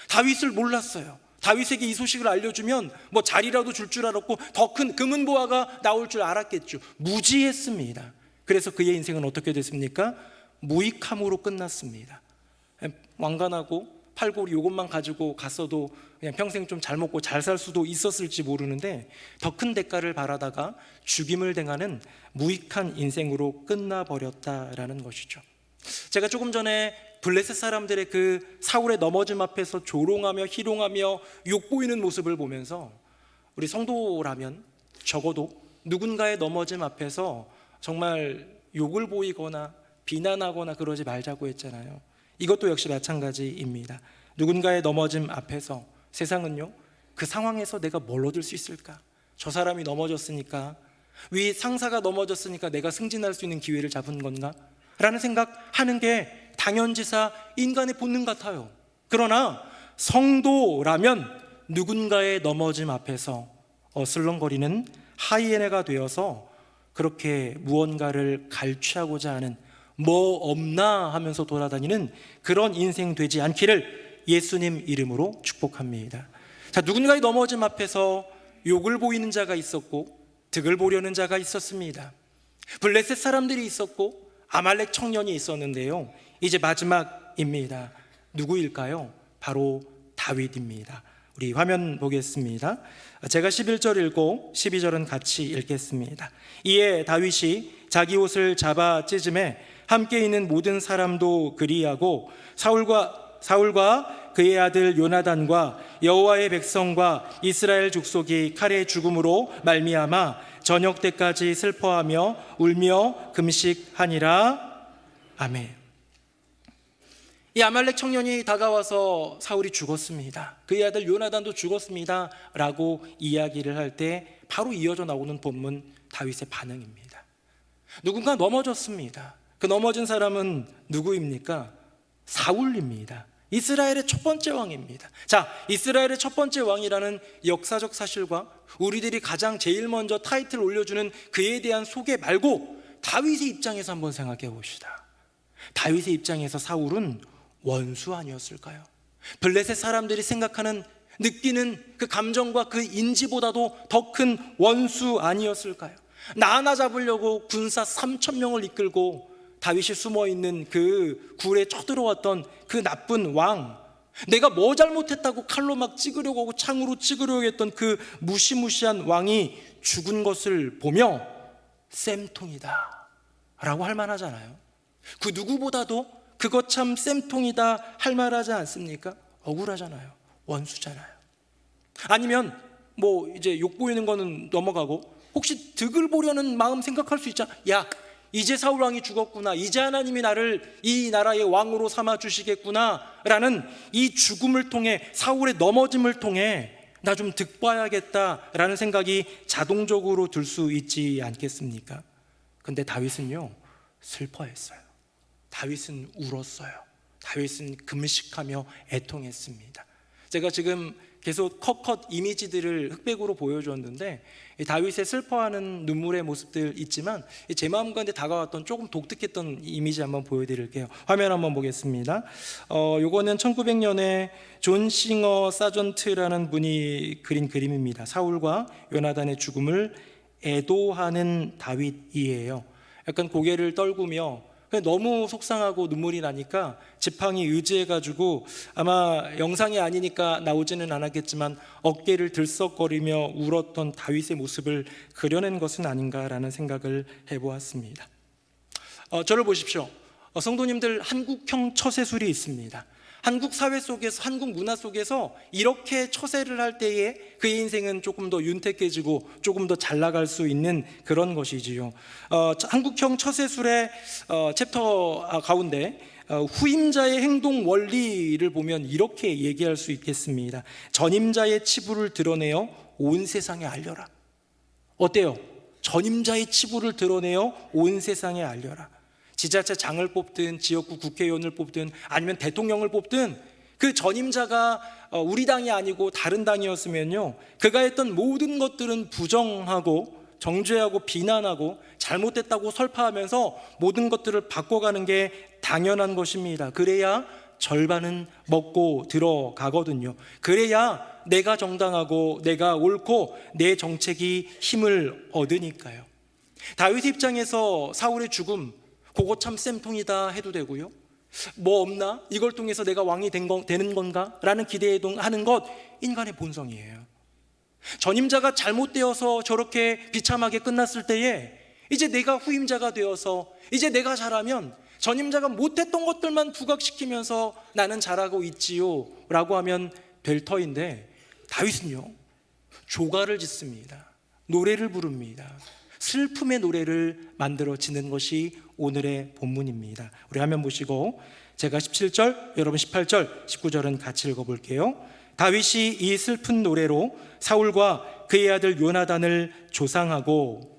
다윗을 몰랐어요. 다윗에게 이 소식을 알려주면 뭐 자리라도 줄 줄 알았고 더 큰 금은보화가 나올 줄 알았겠죠. 무지했습니다. 그래서 그의 인생은 어떻게 됐습니까? 무익함으로 끝났습니다. 왕관하고 팔골이 이것만 가지고 갔어도 그냥 평생 좀 잘 먹고 잘 살 수도 있었을지 모르는데 더 큰 대가를 바라다가 죽임을 당하는 무익한 인생으로 끝나버렸다라는 것이죠. 제가 조금 전에 블레셋 사람들의 그 사울의 넘어짐 앞에서 조롱하며 희롱하며 욕보이는 모습을 보면서 우리 성도라면 적어도 누군가의 넘어짐 앞에서 정말 욕을 보이거나 비난하거나 그러지 말자고 했잖아요. 이것도 역시 마찬가지입니다. 누군가의 넘어짐 앞에서 세상은요, 그 상황에서 내가 뭘 얻을 수 있을까? 저 사람이 넘어졌으니까, 위 상사가 넘어졌으니까 내가 승진할 수 있는 기회를 잡은 건가? 라는 생각하는 게 당연지사 인간의 본능 같아요. 그러나 성도라면 누군가의 넘어짐 앞에서 어슬렁거리는 하이에나가 되어서 그렇게 무언가를 갈취하고자 하는 뭐 없나 하면서 돌아다니는 그런 인생 되지 않기를 예수님 이름으로 축복합니다. 자, 누군가의 넘어짐 앞에서 욕을 보이는 자가 있었고 득을 보려는 자가 있었습니다. 블레셋 사람들이 있었고 아말렉 청년이 있었는데요, 이제 마지막입니다. 누구일까요? 바로 다윗입니다. 우리 화면 보겠습니다. 제가 11절 읽고 12절은 같이 읽겠습니다. 이에 다윗이 자기 옷을 잡아 찢음에 함께 있는 모든 사람도 그리하고 사울과 그의 아들 요나단과 여호와의 백성과 이스라엘 족속이 칼의 죽음으로 말미암아 저녁 때까지 슬퍼하며 울며 금식하니라. 아멘. 이 아말렉 청년이 다가와서 사울이 죽었습니다, 그의 아들 요나단도 죽었습니다 라고 이야기를 할 때 바로 이어져 나오는 본문 다윗의 반응입니다. 누군가 넘어졌습니다. 그 넘어진 사람은 누구입니까? 사울입니다. 이스라엘의 첫 번째 왕입니다. 자, 이스라엘의 첫 번째 왕이라는 역사적 사실과 우리들이 가장 제일 먼저 타이틀 올려주는 그에 대한 소개 말고 다윗의 입장에서 한번 생각해 봅시다. 다윗의 입장에서 사울은 원수 아니었을까요? 블레셋 사람들이 생각하는, 느끼는 그 감정과 그 인지보다도 더 큰 원수 아니었을까요? 나 하나 잡으려고 군사 3,000명을 이끌고 다윗이 숨어있는 그 굴에 쳐들어왔던 그 나쁜 왕, 내가 뭐 잘못했다고 칼로 막 찍으려고 하고 창으로 찍으려고 했던 그 무시무시한 왕이 죽은 것을 보며 쌤통이다 라고 할 만하잖아요. 그 누구보다도 그거 참 쌤통이다 할 만하지 않습니까? 억울하잖아요. 원수잖아요. 아니면 뭐 이제 욕 보이는 거는 넘어가고 혹시 득을 보려는 마음 생각할 수 있잖아. 야, 이제 사울 왕이 죽었구나, 이제 하나님이 나를 이 나라의 왕으로 삼아 주시겠구나 라는 이 죽음을 통해, 사울의 넘어짐을 통해 나 좀 득봐야겠다 라는 생각이 자동적으로 들 수 있지 않겠습니까? 근데 다윗은요, 슬퍼했어요. 다윗은 울었어요. 다윗은 금식하며 애통했습니다. 제가 지금 계속 컷 이미지들을 흑백으로 보여줬는데 다윗의 슬퍼하는 눈물의 모습들 있지만 제 마음 가운데 다가왔던 조금 독특했던 이미지 한번 보여드릴게요. 화면 한번 보겠습니다. 요거는 1900년에 존 싱어 사전트라는 분이 그린 그림입니다. 사울과 요나단의 죽음을 애도하는 다윗이에요. 약간 고개를 떨구며 너무 속상하고 눈물이 나니까 지팡이 의지해가지고, 아마 영상이 아니니까 나오지는 않았겠지만 어깨를 들썩거리며 울었던 다윗의 모습을 그려낸 것은 아닌가라는 생각을 해보았습니다. 저를 보십시오. 성도님들, 한국형 처세술이 있습니다. 한국 사회 속에서, 한국 문화 속에서 이렇게 처세를 할 때에 그의 인생은 조금 더 윤택해지고 조금 더 잘 나갈 수 있는 그런 것이지요. 한국형 처세술의 챕터 가운데 후임자의 행동 원리를 보면 이렇게 얘기할 수 있겠습니다. 전임자의 치부를 드러내어 온 세상에 알려라. 어때요? 전임자의 치부를 드러내어 온 세상에 알려라. 지자체 장을 뽑든 지역구 국회의원을 뽑든 아니면 대통령을 뽑든 그 전임자가 우리 당이 아니고 다른 당이었으면요, 그가 했던 모든 것들은 부정하고 정죄하고 비난하고 잘못됐다고 설파하면서 모든 것들을 바꿔가는 게 당연한 것입니다. 그래야 절반은 먹고 들어가거든요. 그래야 내가 정당하고 내가 옳고 내 정책이 힘을 얻으니까요. 다윗 입장에서 사울의 죽음, 그거 참 쌤통이다 해도 되고요, 뭐 없나? 이걸 통해서 내가 왕이 되는 건가? 라는 기대하는 것, 인간의 본성이에요. 전임자가 잘못되어서 저렇게 비참하게 끝났을 때에 이제 내가 후임자가 되어서 이제 내가 잘하면 전임자가 못했던 것들만 부각시키면서 나는 잘하고 있지요 라고 하면 될 터인데, 다윗은요 조가를 짓습니다. 노래를 부릅니다. 슬픔의 노래를 만들어 지는 것이 오늘의 본문입니다. 우리 화면 보시고 제가 17절, 여러분 18절, 19절은 같이 읽어볼게요. 다윗이 이 슬픈 노래로 사울과 그의 아들 요나단을 조상하고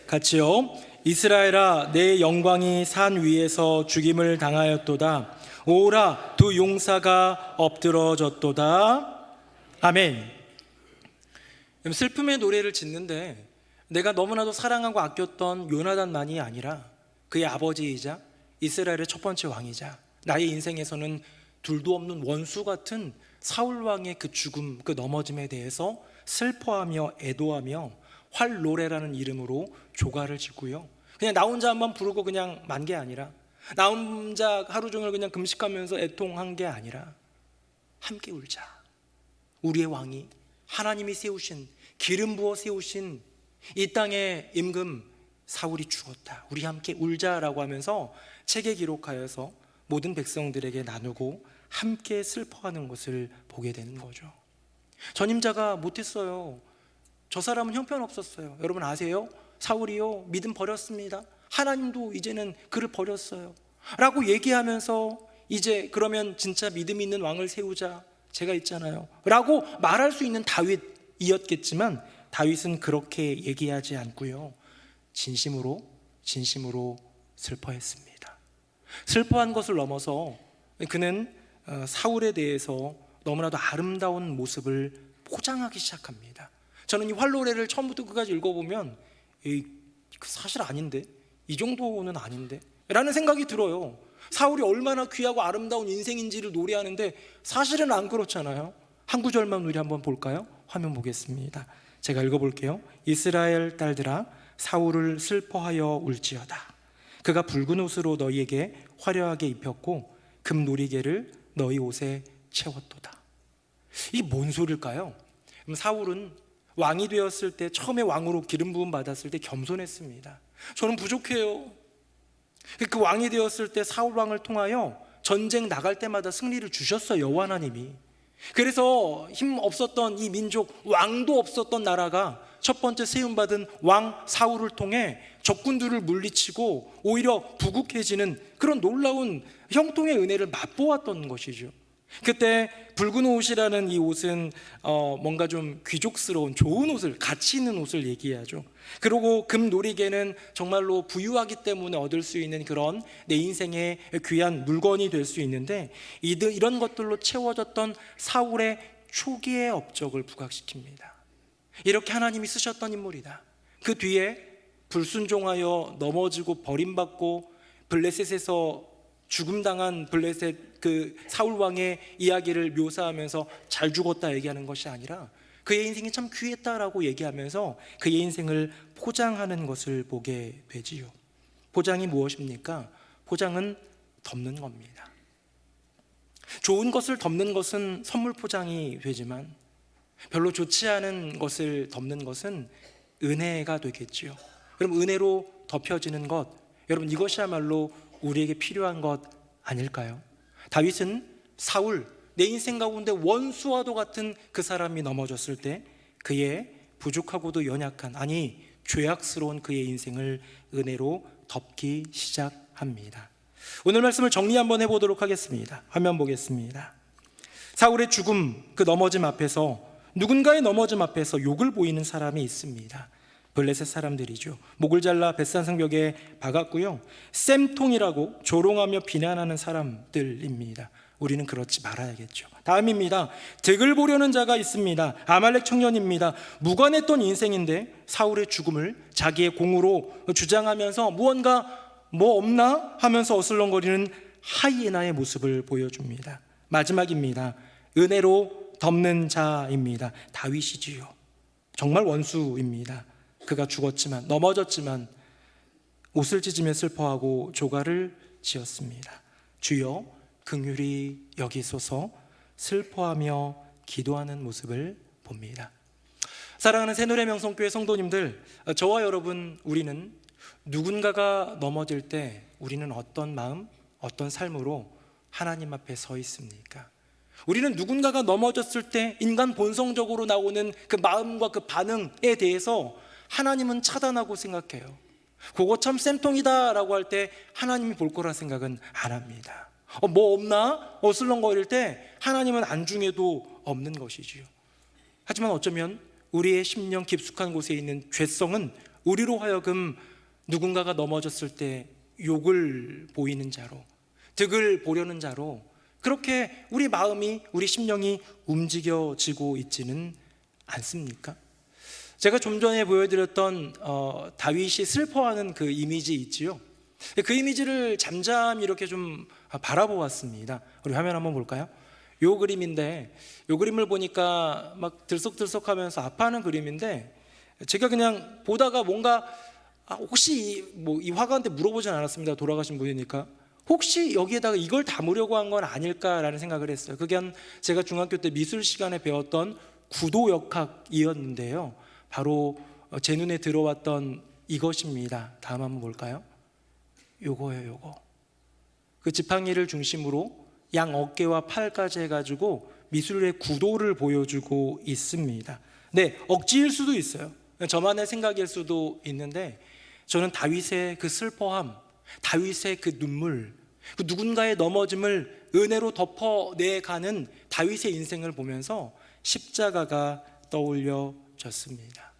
같이요. 이스라엘아, 내 영광이 산 위에서 죽임을 당하였도다. 오라, 두 용사가 엎드러졌도다. 아멘. 슬픔의 노래를 짓는데 내가 너무나도 사랑하고 아꼈던 요나단만이 아니라 그의 아버지이자 이스라엘의 첫 번째 왕이자 나의 인생에서는 둘도 없는 원수 같은 사울 왕의 그 죽음, 그 넘어짐에 대해서 슬퍼하며 애도하며 활노래라는 이름으로 조가를 짓고요, 그냥 나 혼자 한번 부르고 그냥 만 게 아니라, 나 혼자 하루 종일 그냥 금식하면서 애통한 게 아니라 함께 울자. 우리의 왕이, 하나님이 세우신, 기름 부어 세우신 이 땅의 임금 사울이 죽었다. 우리 함께 울자라고 하면서 책에 기록하여서 모든 백성들에게 나누고 함께 슬퍼하는 것을 보게 되는 거죠. 전임자가 못했어요. 저 사람은 형편없었어요. 여러분 아세요? 사울이요, 믿음 버렸습니다. 하나님도 이제는 그를 버렸어요 라고 얘기하면서 이제 그러면 진짜 믿음 있는 왕을 세우자, 제가 있잖아요 라고 말할 수 있는 다윗이었겠지만, 다윗은 그렇게 얘기하지 않고요, 진심으로 슬퍼했습니다. 슬퍼한 것을 넘어서 그는 사울에 대해서 너무나도 아름다운 모습을 포장하기 시작합니다. 저는 이 활노래를 처음부터 끝까지 읽어보면 사실 아닌데, 이 정도는 아닌데 라는 생각이 들어요. 사울이 얼마나 귀하고 아름다운 인생인지를 노래하는데 사실은 안 그렇잖아요. 한 구절만 우리 한번 볼까요? 화면 보겠습니다. 제가 읽어볼게요. 이스라엘 딸들아, 사울을 슬퍼하여 울지어다. 그가 붉은 옷으로 너희에게 화려하게 입혔고 금 놀이개를 너희 옷에 채웠도다. 이게 뭔 소리일까요? 그럼 사울은 왕이 되었을 때, 처음에 왕으로 기름 부음 받았을 때 겸손했습니다. 저는 부족해요. 그 왕이 되었을 때 사울 왕을 통하여 전쟁 나갈 때마다 승리를 주셨어요, 여호와 하나님이. 그래서 힘 없었던 이 민족, 왕도 없었던 나라가 첫 번째 세움받은 왕 사울을 통해 적군들을 물리치고 오히려 부국해지는 그런 놀라운 형통의 은혜를 맛보았던 것이죠. 그때 붉은 옷이라는 이 옷은 뭔가 좀 귀족스러운 좋은 옷을, 가치 있는 옷을 얘기하죠. 그리고 금 놀이개는 정말로 부유하기 때문에 얻을 수 있는 그런 내 인생의 귀한 물건이 될 수 있는데, 이런 것들로 채워졌던 사울의 초기의 업적을 부각시킵니다. 이렇게 하나님이 쓰셨던 인물이다. 그 뒤에 불순종하여 넘어지고 버림받고 블레셋에서 죽음당한 블레셋 그 사울 왕의 이야기를 묘사하면서 잘 죽었다 얘기하는 것이 아니라 그의 인생이 참 귀했다라고 얘기하면서 그의 인생을 포장하는 것을 보게 되지요. 포장이 무엇입니까? 포장은 덮는 겁니다. 좋은 것을 덮는 것은 선물 포장이 되지만 별로 좋지 않은 것을 덮는 것은 은혜가 되겠지요. 그럼 은혜로 덮여지는 것, 여러분 이것이야말로 우리에게 필요한 것 아닐까요? 다윗은 사울, 내 인생 가운데 원수와도 같은 그 사람이 넘어졌을 때 그의 부족하고도 연약한, 아니 죄악스러운 그의 인생을 은혜로 덮기 시작합니다. 오늘 말씀을 정리 한번 해보도록 하겠습니다. 화면 보겠습니다. 사울의 죽음, 그 넘어짐 앞에서, 누군가의 넘어짐 앞에서 욕을 보이는 사람이 있습니다. 블레셋 사람들이죠. 목을 잘라 벳산 벽에 박았고요. 쌤통이라고 조롱하며 비난하는 사람들입니다. 우리는 그렇지 말아야겠죠. 다음입니다. 득을 보려는 자가 있습니다. 아말렉 청년입니다. 무관했던 인생인데 사울의 죽음을 자기의 공으로 주장하면서 무언가 뭐 없나 하면서 어슬렁거리는 하이에나의 모습을 보여줍니다. 마지막입니다. 은혜로 덮는 자입니다. 다윗이지요. 정말 원수입니다. 그가 죽었지만, 넘어졌지만 옷을 찢으며 슬퍼하고 조가를 지었습니다. 주여 긍휼히 여기소서. 슬퍼하며 기도하는 모습을 봅니다. 사랑하는 새노래명성교회 성도님들, 저와 여러분, 우리는 누군가가 넘어질 때 우리는 어떤 마음, 어떤 삶으로 하나님 앞에 서 있습니까? 우리는 누군가가 넘어졌을 때 인간 본성적으로 나오는 그 마음과 그 반응에 대해서 하나님은 차단하고 생각해요. 그거 참 쌤통이다 라고 할 때 하나님이 볼 거라 생각은 안 합니다. 뭐 없나? 어슬렁거릴 때 하나님은 안중에도 없는 것이지요. 하지만 어쩌면 우리의 심령 깊숙한 곳에 있는 죄성은 우리로 하여금 누군가가 넘어졌을 때 욕을 보이는 자로, 득을 보려는 자로 그렇게 우리 마음이, 우리 심령이 움직여지고 있지는 않습니까? 제가 좀 전에 보여드렸던 다윗이 슬퍼하는 그 이미지 있지요. 그 이미지를 잠잠히 이렇게 좀 바라보았습니다. 우리 화면 한번 볼까요? 요 그림인데, 요 그림을 보니까 막 들썩들썩하면서 아파하는 그림인데, 제가 그냥 보다가 뭔가 혹시 이 화가한테 물어보진 않았습니다. 돌아가신 분이니까. 혹시 여기에다가 이걸 담으려고 한 건 아닐까라는 생각을 했어요. 그게 제가 중학교 때 미술 시간에 배웠던 구도역학이었는데요. 바로 제 눈에 들어왔던 이것입니다. 다음 한번 볼까요? 요거예요, 요거. 그 지팡이를 중심으로 양 어깨와 팔까지 해가지고 미술의 구도를 보여주고 있습니다. 네, 억지일 수도 있어요. 저만의 생각일 수도 있는데, 저는 다윗의 그 슬퍼함, 다윗의 그 눈물, 그 누군가의 넘어짐을 은혜로 덮어내가는 다윗의 인생을 보면서 십자가가 떠올려졌습니다.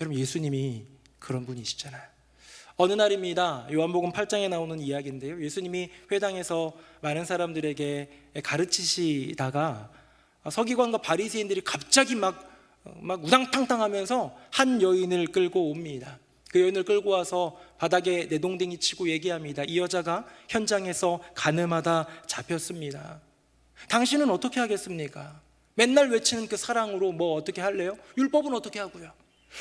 여러분, 예수님이 그런 분이시잖아요. 어느 날입니다. 요한복음 8장에 나오는 이야기인데요. 예수님이 회당에서 많은 사람들에게 가르치시다가 서기관과 바리새인들이 갑자기 막 우당탕탕하면서 한 여인을 끌고 옵니다. 그 여인을 끌고 와서 바닥에 내동댕이 치고 얘기합니다. 이 여자가 현장에서 가늠하다 잡혔습니다. 당신은 어떻게 하겠습니까? 맨날 외치는 그 사랑으로 뭐 어떻게 할래요? 율법은 어떻게 하고요?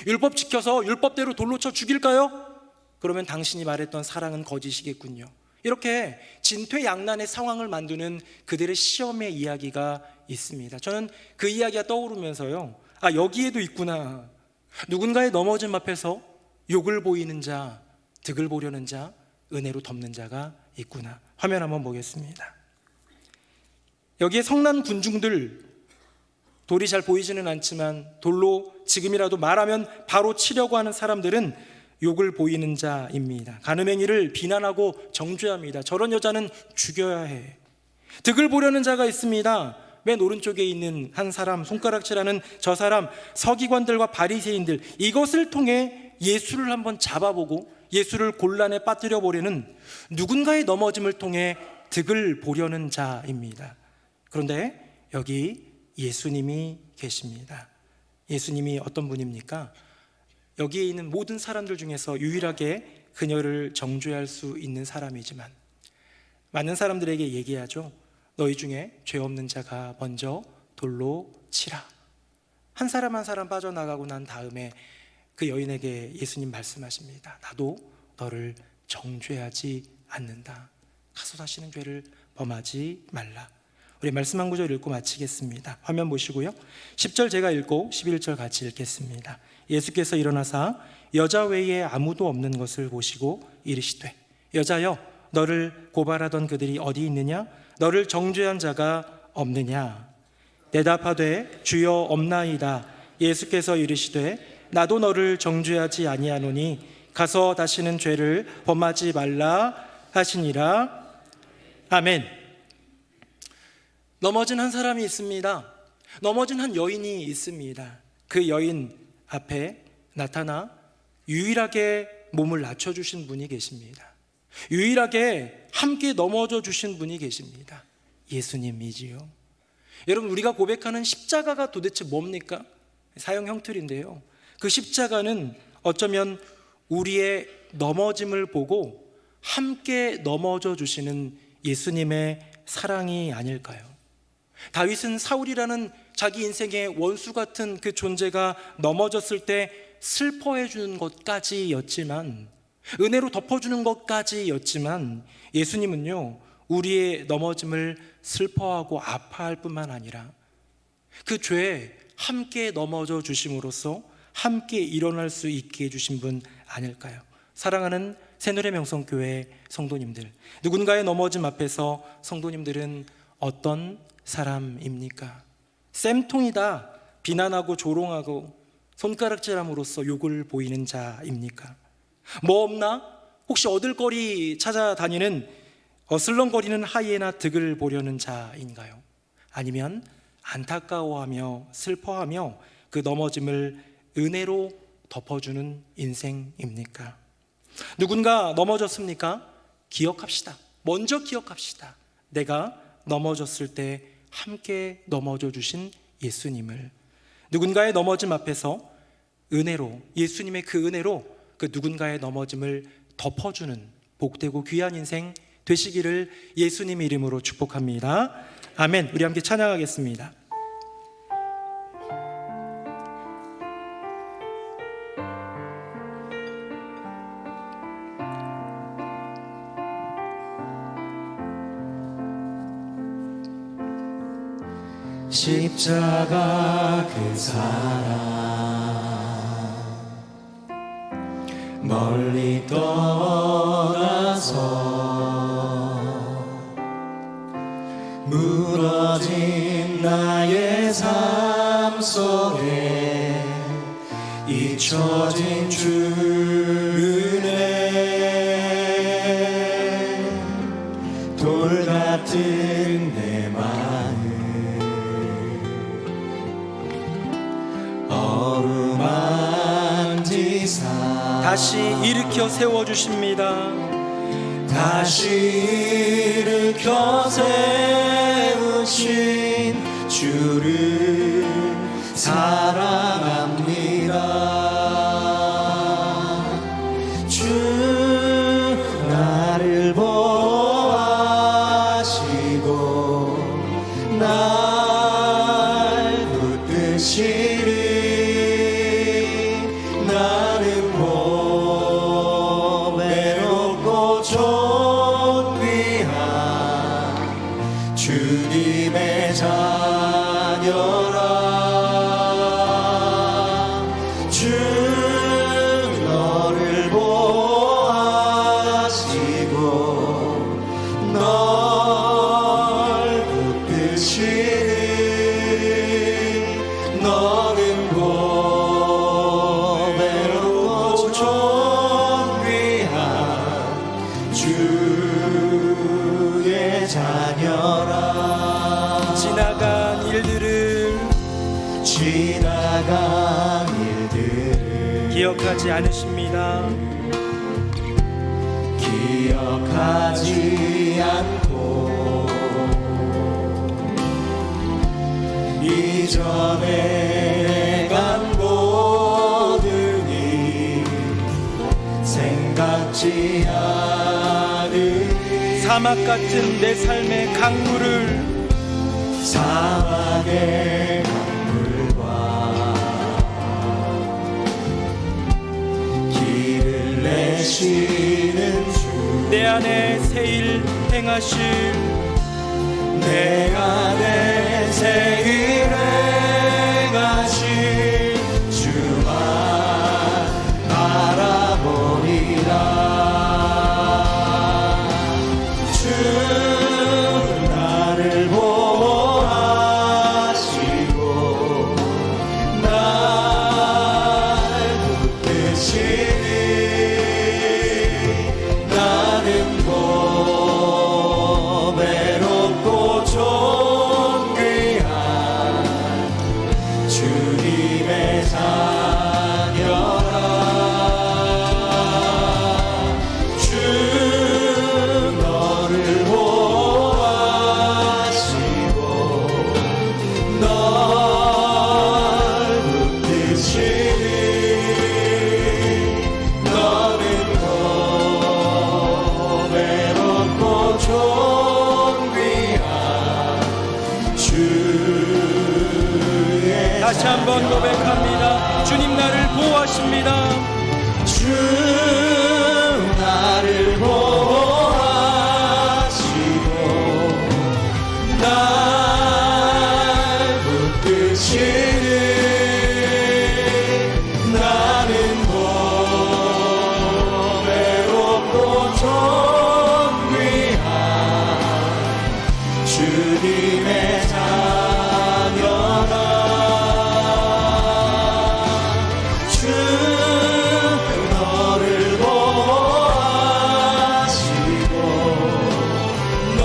율법 지켜서 율법대로 돌로 쳐 죽일까요? 그러면 당신이 말했던 사랑은 거짓이겠군요. 이렇게 진퇴양난의 상황을 만드는 그들의 시험의 이야기가 있습니다. 저는 그 이야기가 떠오르면서요, 여기에도 있구나. 누군가의 넘어짐 앞에서 욕을 보이는 자, 득을 보려는 자, 은혜로 덮는 자가 있구나. 화면 한번 보겠습니다. 여기에 성난 군중들, 돌이 잘 보이지는 않지만 돌로 지금이라도 말하면 바로 치려고 하는 사람들은 욕을 보이는 자입니다. 간음행위를 비난하고 정죄합니다. 저런 여자는 죽여야 해. 득을 보려는 자가 있습니다. 맨 오른쪽에 있는 한 사람, 손가락질하는 저 사람, 서기관들과 바리새인들, 이것을 통해 예수를 한번 잡아보고 예수를 곤란에 빠뜨려 보려는 누군가의 넘어짐을 통해 득을 보려는 자입니다. 그런데 여기 예수님이 계십니다. 예수님이 어떤 분입니까? 여기에 있는 모든 사람들 중에서 유일하게 그녀를 정죄할 수 있는 사람이지만 많은 사람들에게 얘기하죠. 너희 중에 죄 없는 자가 먼저 돌로 치라. 한 사람 한 사람 빠져나가고 난 다음에 그 여인에게 예수님 말씀하십니다. 나도 너를 정죄하지 않는다. 가서 다시는 죄를 범하지 말라. 우리 말씀 한 구절 읽고 마치겠습니다. 화면 보시고요. 10절 제가 읽고 11절 같이 읽겠습니다. 예수께서 일어나사 여자 외에 아무도 없는 것을 보시고 이르시되 여자여 너를 고발하던 그들이 어디 있느냐? 너를 정죄한 자가 없느냐? 대답하되 주여 없나이다. 예수께서 이르시되 나도 너를 정죄하지 아니하노니 가서 다시는 죄를 범하지 말라 하시니라. 아멘. 넘어진 한 사람이 있습니다. 넘어진 한 여인이 있습니다. 그 여인 앞에 나타나 유일하게 몸을 낮춰주신 분이 계십니다. 유일하게 함께 넘어져 주신 분이 계십니다. 예수님이지요. 여러분, 우리가 고백하는 십자가가 도대체 뭡니까? 사형 형틀인데요, 그 십자가는 어쩌면 우리의 넘어짐을 보고 함께 넘어져 주시는 예수님의 사랑이 아닐까요? 다윗은 사울이라는 자기 인생의 원수 같은 그 존재가 넘어졌을 때 슬퍼해 주는 것까지였지만, 은혜로 덮어주는 것까지였지만, 예수님은요, 우리의 넘어짐을 슬퍼하고 아파할 뿐만 아니라 그 죄에 함께 넘어져 주심으로써 함께 일어날 수 있게 해주신 분 아닐까요? 사랑하는 새누리 명성교회 성도님들, 누군가의 넘어짐 앞에서 성도님들은 어떤 사람입니까? 쌤통이다 비난하고 조롱하고 손가락질함으로써 욕을 보이는 자입니까? 뭐 없나? 혹시 얻을 거리 찾아다니는 어슬렁거리는 하이에나 득을 보려는 자인가요? 아니면 안타까워하며 슬퍼하며 그 넘어짐을 은혜로 덮어주는 인생입니까? 누군가 넘어졌습니까? 기억합시다. 먼저 기억합시다. 내가 넘어졌을 때 함께 넘어져 주신 예수님을. 누군가의 넘어짐 앞에서 은혜로, 예수님의 그 은혜로 그 누군가의 넘어짐을 덮어주는 복되고 귀한 인생 되시기를 예수님 이름으로 축복합니다. 아멘. 우리 함께 찬양하겠습니다. 십자가 그 사랑 멀리 떠나서 무너진 나의 삶 속에 잊혀진 주 은혜 돌 같은 내 마음 어루만지사 다시 일으켜 세워주십니다. 다시 일으켜 세우신 주를 사랑합니다. 주 나를 보호하시고 날 붙드시리. 나는 외롭고 존귀한 주님의 자녀라. 주 너를 보호하시고 널 붙드시리. 너는 외롭고 존귀한 주의 자녀라. 지나간 일들을 기억하지 않으십니다. 기억하지 않고 이전에 간 모든 일 생각지 않으니 사막 같은 내 삶의 강물을 사막의 강물과 길을 내시는 주 내 안에 새 일 행하실 내 안에 새 일 행하실 주만 바라보리라. 주 나를 보호하시고 날 붙드시니. 나는 외롭고 존귀한 번 고백합니다. 주님 나를 보호하십니다. 주 나를 보호하시고 날 붙드시니 나는 고배롭고 존귀한 주님의 자녀라. 주 너를 보호하시고 널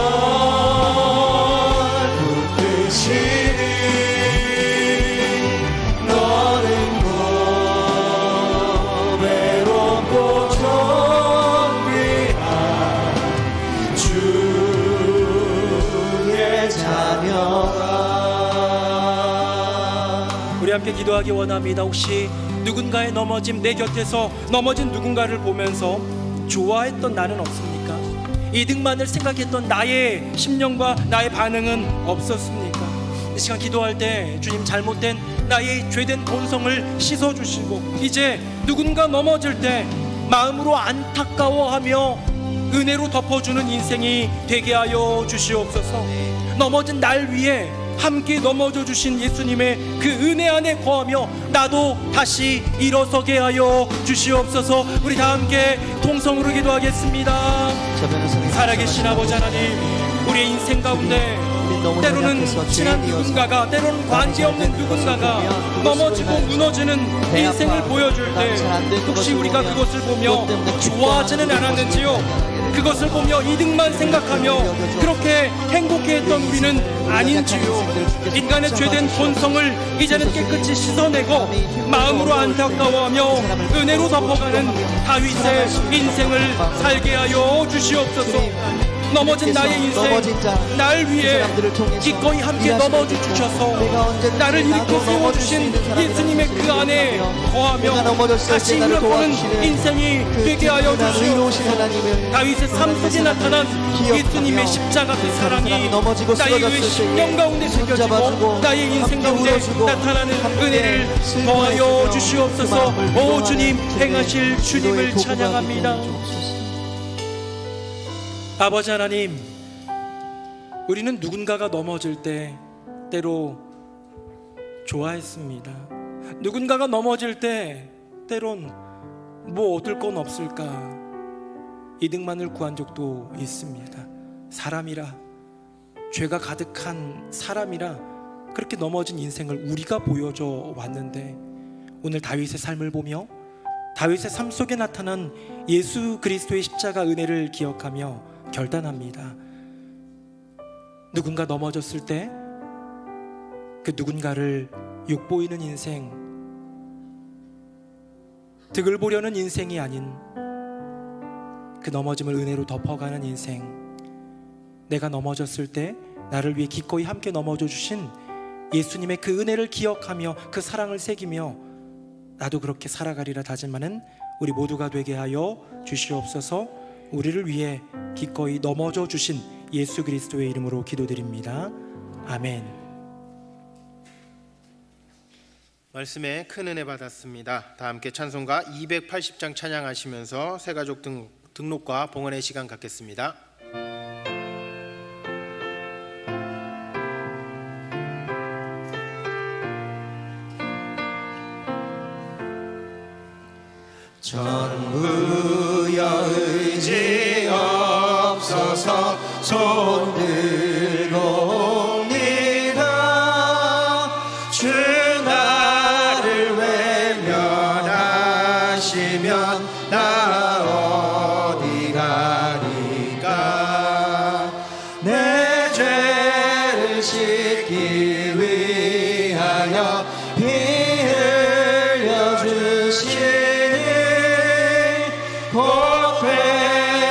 붙드시니 너는 고배롭고 존귀한 주의 자녀라. 우리 함께 기도하기 원합니다. 혹시 누군가의 넘어짐, 내 곁에서 넘어진 누군가를 보면서 좋아했던 나는 없습니까? 이득만을 생각했던 나의 심령과 나의 반응은 없었습니까? 이 시간 기도할 때 주님 잘못된 나의 죄된 본성을 씻어주시고 이제 누군가 넘어질 때 마음으로 안타까워하며 은혜로 덮어주는 인생이 되게 하여 주시옵소서. 넘어진 날 위에 함께 넘어져 주신 예수님의 그 은혜 안에 거하며 나도 다시 일어서게 하여 주시옵소서. 우리 다 함께 통성으로 기도하겠습니다. 살아계신 아버지 하나님, 우리의 인생 가운데 때로는 친한 누군가가, 때로는 관계없는 누군가가 넘어지고 무너지는 인생을 보여줄 때 혹시 우리가 그것을 보며 좋아하지는 않았는지요? 그것을 보며 이득만 생각하며 그렇게 행복해했던 우리는 아닌지요? 인간의 죄된 본성을 이제는 깨끗이 씻어내고 마음으로 안타까워하며 은혜로 덮어가는 다윗의 인생을 살게 하여 주시옵소서. 넘어진 나의 인생, 날 위해 기꺼이 함께 넘어져 주셔서 나를 일으켜 세워주신 예수님의 그 안에 거하며 다시 일어서는 인생이 되게 하여 주시옵소서. 다윗의 삶 속에 나타난 예수님의 십자가 그 사랑이 나의 그 심령 가운데 새겨지고 나의 인생 가운데 나타나는 은혜를 더하여 주시옵소서. 오 주님, 행하실 주님을 찬양합니다. 아버지 하나님, 우리는 누군가가 넘어질 때 때로 좋아했습니다. 누군가가 넘어질 때 때론 뭐 얻을 건 없을까 이득만을 구한 적도 있습니다. 사람이라, 죄가 가득한 사람이라 그렇게 넘어진 인생을 우리가 보여줘 왔는데 오늘 다윗의 삶을 보며 다윗의 삶 속에 나타난 예수 그리스도의 십자가 은혜를 기억하며 결단합니다. 누군가 넘어졌을 때 그 누군가를 욕보이는 인생, 득을 보려는 인생이 아닌 그 넘어짐을 은혜로 덮어가는 인생, 내가 넘어졌을 때 나를 위해 기꺼이 함께 넘어져 주신 예수님의 그 은혜를 기억하며 그 사랑을 새기며 나도 그렇게 살아가리라 다짐하는 우리 모두가 되게 하여 주시옵소서. 우리를 위해 기꺼이 넘어져 주신 예수 그리스도의 이름으로 기도드립니다. 아멘. 말씀에 큰 은혜 받았습니다. 다 함께 찬송가 280장 찬양하시면서 새가족 등록과 봉헌의 시간 갖겠습니다. 전부여 의지 없어서 손 들고 옵니다. 주 나를 외면하시면 나 어디 가리까. 내 죄를 씻기 위하여 피 흘려 주시니 곧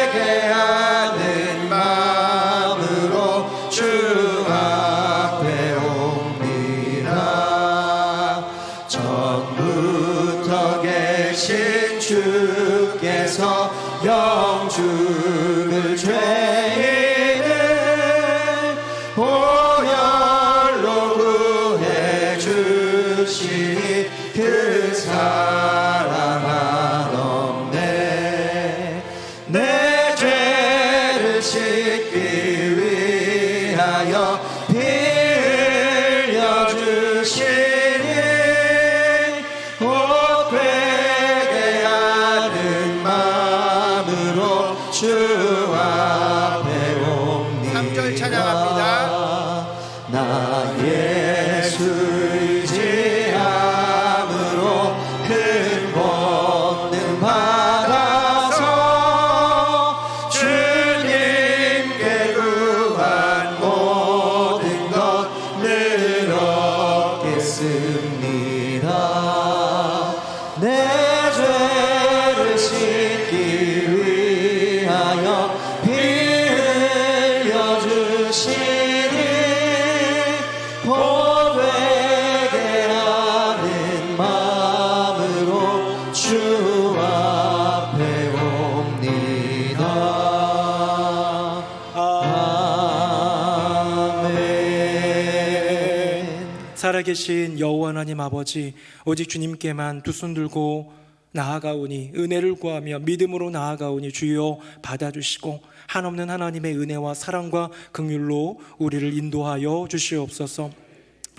회개하는 마음으로 주 앞에 옵니다. 전부터 계신 주께서 영주를 죄인을 보혈로 구해 주시니 씻기 위하여 피 흘려주시니 곧 회개하는 마음으로 주 앞에 옵니다. 3절 찬양합니다. 나 예수 의지함으로 큰 권능 받아서 주님께 구한 모든 것 늘 얻겠습니다. 내 죄를 씻기 위하여 피 흘려주시니 곧 회개하는 마음으로 주 앞에 옵니다. 아멘. 살아계신 여호와 하나님 아버지, 오직 주님께만 두 손 들고 나아가오니, 은혜를 구하며 믿음으로 나아가오니 주여 받아주시고 한없는 하나님의 은혜와 사랑과 긍휼로 우리를 인도하여 주시옵소서.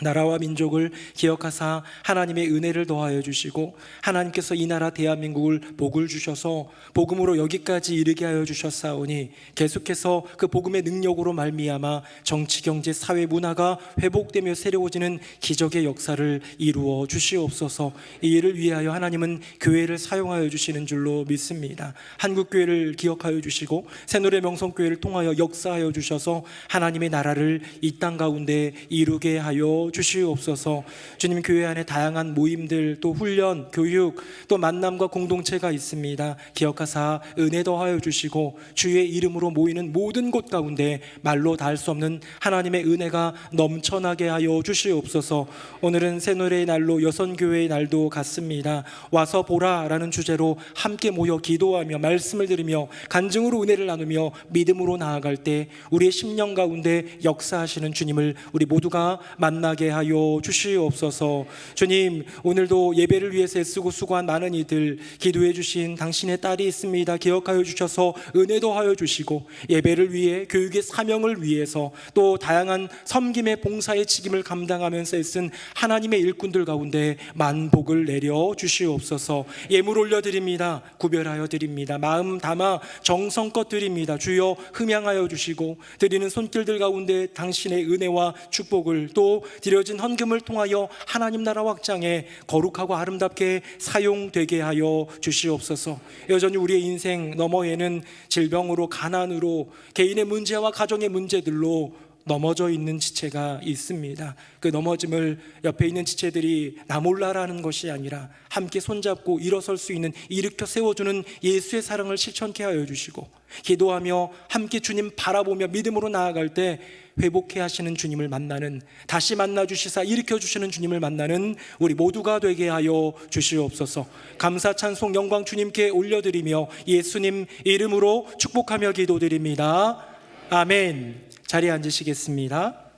나라와 민족을 기억하사 하나님의 은혜를 더하여 주시고, 하나님께서 이 나라 대한민국을 복을 주셔서 복음으로 여기까지 이르게 하여 주셨사오니, 계속해서 그 복음의 능력으로 말미암아 정치, 경제, 사회, 문화가 회복되며 새로워지는 기적의 역사를 이루어 주시옵소서. 이 일을 위하여 하나님은 교회를 사용하여 주시는 줄로 믿습니다. 한국교회를 기억하여 주시고 새노래 명성교회를 통하여 역사하여 주셔서 하나님의 나라를 이 땅 가운데 이루게 하여 주시옵소서. 주님, 교회 안에 다양한 모임들, 또 훈련, 교육, 또 만남과 공동체가 있습니다. 기억하사 은혜 더하여 주시고 주의 이름으로 모이는 모든 곳 가운데 말로 다 할 수 없는 하나님의 은혜가 넘쳐나게 하여 주시옵소서. 오늘은 새노래의 날로 여선교회의 날도 같습니다. 와서 보라라는 주제로 함께 모여 기도하며 말씀을 들으며 간증으로 은혜를 나누며 믿음으로 나아갈 때 우리의 심령 가운데 역사하시는 주님을 우리 모두가 만나게 하여 주시옵소서. 주님, 오늘도 예배를 위해서 애쓰고 수고한 많은 이들, 기도해 주신 당신의 딸이 있습니다. 기억하여 주셔서 은혜도 하여 주시고 예배를 위해, 교육의 사명을 위해서, 또 다양한 섬김의 봉사의 책임을 감당하면서 애쓴 하나님의 일꾼들 가운데 만복을 내려 주시옵소서. 예물 올려드립니다. 구별하여 드립니다. 마음 담아 정성껏 드립니다. 주여 흠양하여 주시고 드리는 손길들 가운데 당신의 은혜와 축복을, 또 드려진 헌금을 통하여 하나님 나라 확장에 거룩하고 아름답게 사용되게 하여 주시옵소서. 여전히 우리의 인생 너머에는 질병으로, 가난으로, 개인의 문제와 가정의 문제들로 넘어져 있는 지체가 있습니다. 그 넘어짐을 옆에 있는 지체들이 나 몰라라는 것이 아니라 함께 손잡고 일어설 수 있는, 일으켜 세워주는 예수의 사랑을 실천케 하여 주시고, 기도하며 함께 주님 바라보며 믿음으로 나아갈 때 회복해 하시는 주님을 만나는, 다시 만나 주시사 일으켜 주시는 주님을 만나는 우리 모두가 되게 하여 주시옵소서. 감사 찬송 영광 주님께 올려드리며 예수님 이름으로 축복하며 기도드립니다. 아멘. 자리에 앉으시겠습니다.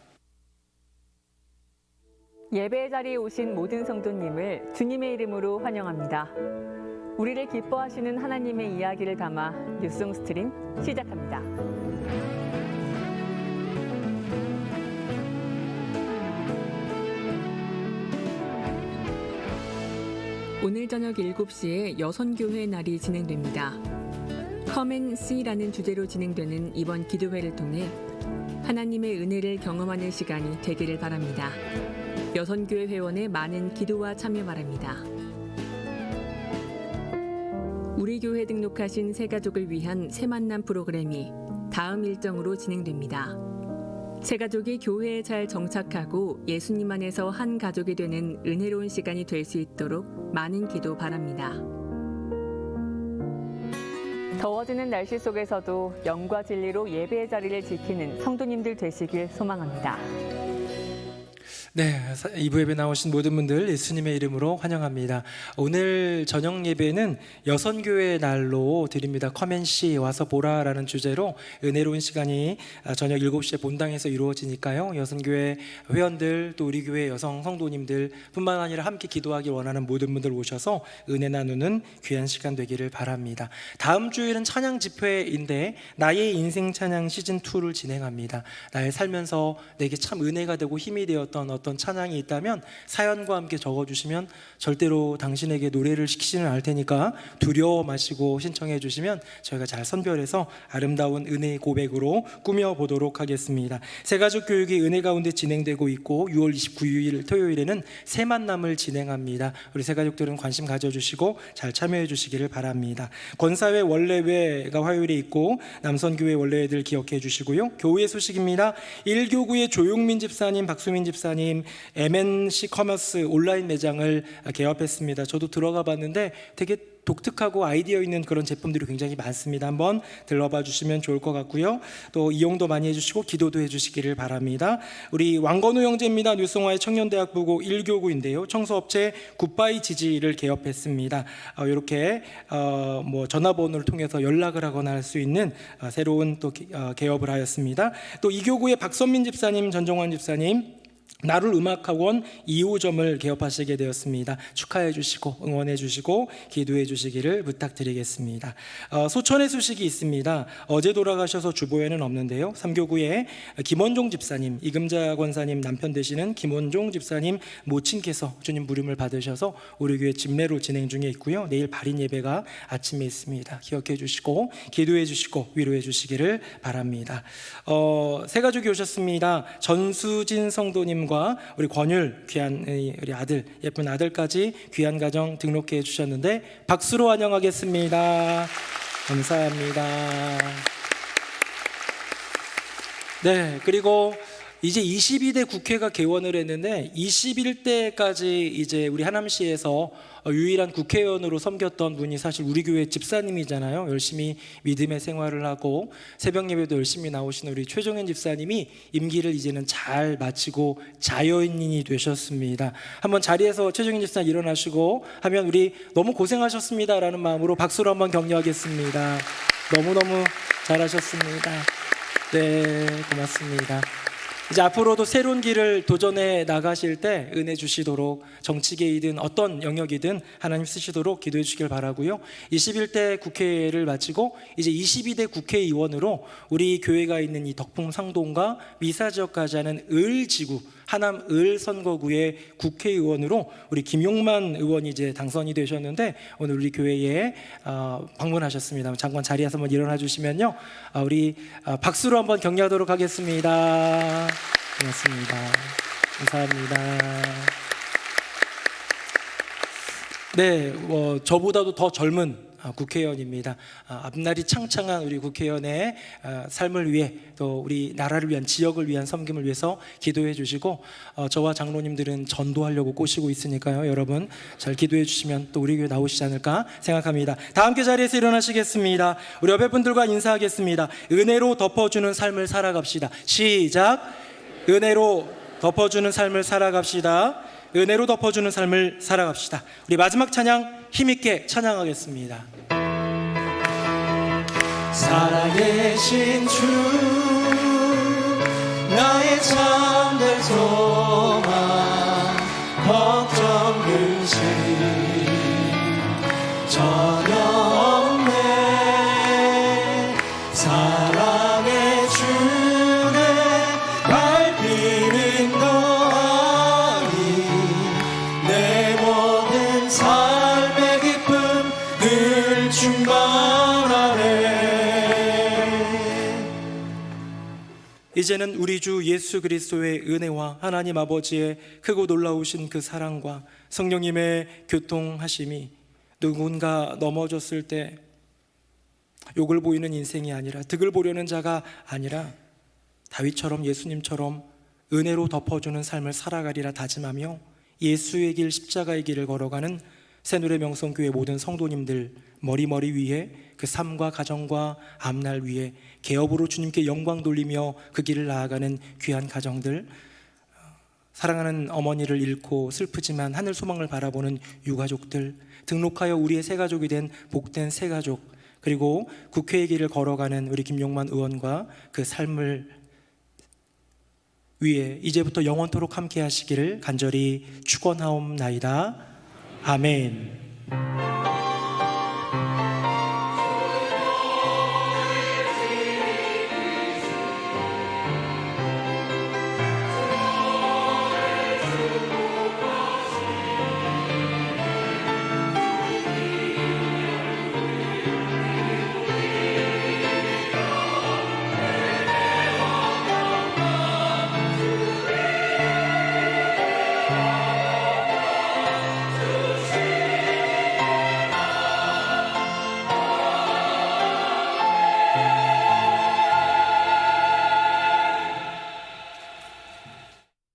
예배의 자리에 오신 모든 성도님을 주님의 이름으로 환영합니다. 우리를 기뻐하시는 하나님의 이야기를 담아 뉴송 스트림 시작합니다. 오늘 저녁 7시에 여선교회 날이 진행됩니다. Come and See라는 주제로 진행되는 이번 기도회를 통해 하나님의 은혜를 경험하는 시간이 되기를 바랍니다. 여선교회 회원의 많은 기도와 참여 바랍니다. 우리 교회 등록하신 새 가족을 위한 새 만남 프로그램이 다음 일정으로 진행됩니다. 새 가족이 교회에 잘 정착하고 예수님 안에서 한 가족이 되는 은혜로운 시간이 될 수 있도록 많은 기도 바랍니다. 더워지는 날씨 속에서도 영과 진리로 예배의 자리를 지키는 성도님들 되시길 소망합니다. 네, 2부 예배 나오신 모든 분들 예수님의 이름으로 환영합니다. 오늘 저녁 예배는 여선교회 날로 드립니다. 커맨시 와서 보라라는 주제로 은혜로운 시간이 저녁 7시에 본당에서 이루어지니까요. 여선교회 회원들 또 우리 교회 여성 성도님들 뿐만 아니라 함께 기도하기 원하는 모든 분들 오셔서 은혜 나누는 귀한 시간 되기를 바랍니다. 다음 주일은 찬양 집회인데 나의 인생 찬양 시즌2를 진행합니다. 나의 살면서 내게 참 은혜가 되고 힘이 되었던 어떤 찬양이 있다면 사연과 함께 적어주시면 절대로 당신에게 노래를 시키지는 않을 테니까 두려워 마시고 신청해 주시면 저희가 잘 선별해서 아름다운 은혜의 고백으로 꾸며보도록 하겠습니다. 새가족 교육이 은혜 가운데 진행되고 있고 6월 29일 토요일에는 새 만남을 진행합니다. 우리 새가족들은 관심 가져주시고 잘 참여해 주시기를 바랍니다. 권사회 원래회가 화요일에 있고 남선교회 원래회들 기억해 주시고요. 교회 소식입니다. 1교구의 조용민 집사님, 박수민 집사님 MNC 커머스 온라인 매장을 개업했습니다. 저도 들어가 봤는데 되게 독특하고 아이디어 있는 그런 제품들이 굉장히 많습니다. 한번 들러봐 주시면 좋을 것 같고요. 또 이용도 많이 해주시고 기도도 해주시기를 바랍니다. 우리 왕건우 형제입니다. 뉴송화의 청년대학부고 1교구인데요. 청소업체 굿바이 지지를 개업했습니다. 이렇게 전화번호를 통해서 연락을 하거나 할 수 있는 새로운 또 개업을 하였습니다. 또 2교구의 박선민 집사님, 전정환 집사님 나룰 음악학원 2호점을 개업하시게 되었습니다. 축하해 주시고 응원해 주시고 기도해 주시기를 부탁드리겠습니다. 소천의 소식이 있습니다. 어제 돌아가셔서 주보에는 없는데요. 3교구에 김원종 집사님, 이금자 권사님 남편 되시는 김원종 집사님 모친께서 주님 부름을 받으셔서 우리 교회 집례로 진행 중에 있고요. 내일 발인 예배가 아침에 있습니다. 기억해 주시고 기도해 주시고 위로해 주시기를 바랍니다. 새가족이 오셨습니다. 전수진 성도님과 우리 권율 귀한 우리 아들 예쁜 아들까지 귀한 가정 등록해 주셨는데 박수로 환영하겠습니다. 감사합니다. 네, 그리고 이제 22대 국회가 개원을 했는데 21대까지 이제 우리 하남시에서 유일한 국회의원으로 섬겼던 분이 사실 우리 교회 집사님이잖아요. 열심히 믿음의 생활을 하고 새벽 예배도 열심히 나오신 우리 최종현 집사님이 임기를 이제는 잘 마치고 자연인이 되셨습니다. 한번 자리에서 최종현 집사님 일어나시고 하면 우리 너무 고생하셨습니다라는 마음으로 박수로 한번 격려하겠습니다. 너무너무 잘하셨습니다. 네, 고맙습니다. 이제 앞으로도 새로운 길을 도전해 나가실 때 은혜 주시도록 정치계이든 어떤 영역이든 하나님 쓰시도록 기도해 주시길 바라고요. 21대 국회를 마치고 이제 22대 국회의원으로 우리 교회가 있는 이 덕풍 상동과 미사지역까지 하는 을지구 하남 을 선거구의 국회의원으로 우리 김용만 의원이 이제 당선이 되셨는데 오늘 우리 교회에 방문하셨습니다. 장관 자리에서 한번 일어나 주시면요, 우리 박수로 한번 격려하도록 하겠습니다. 고맙습니다. 감사합니다. 네, 저보다도 더 젊은 국회의원입니다. 앞날이 창창한 우리 국회의원의 삶을 위해 또 우리 나라를 위한 지역을 위한 섬김을 위해서 기도해 주시고 저와 장로님들은 전도하려고 꼬시고 있으니까요. 여러분 잘 기도해 주시면 또 우리 교회 나오시지 않을까 생각합니다. 다 함께 자리에서 일어나시겠습니다. 우리 옆에 분들과 인사하겠습니다. 은혜로 덮어주는 삶을 살아갑시다. 시작. 은혜로 덮어주는 삶을 살아갑시다. 은혜로 덮어주는 삶을 살아갑시다. 우리 마지막 찬양 힘있게 찬양하겠습니다. 살아계신 주 나의 참된 소망 걱정 근심 전혀 없네. 사랑의 주의 밟히는 거 아니 내 모든 삶의 기쁨 늘 충만하네. 이제는 우리 주 예수 그리스도의 은혜와 하나님 아버지의 크고 놀라우신 그 사랑과 성령님의 교통하심이 누군가 넘어졌을 때 욕을 보이는 인생이 아니라 득을 보려는 자가 아니라 다윗처럼 예수님처럼 은혜로 덮어주는 삶을 살아가리라 다짐하며 예수의 길 십자가의 길을 걸어가는 새누리 명성교회 모든 성도님들 머리머리 위에 그 삶과 가정과 앞날 위에 개업으로 주님께 영광 돌리며 그 길을 나아가는 귀한 가정들 사랑하는 어머니를 잃고 슬프지만 하늘 소망을 바라보는 유가족들, 등록하여 우리의 새가족이 된 복된 새가족, 그리고 국회의 길을 걸어가는 우리 김용만 의원과 그 삶을 위해 이제부터 영원토록 함께 하시기를 간절히 축원하옵나이다. 아멘.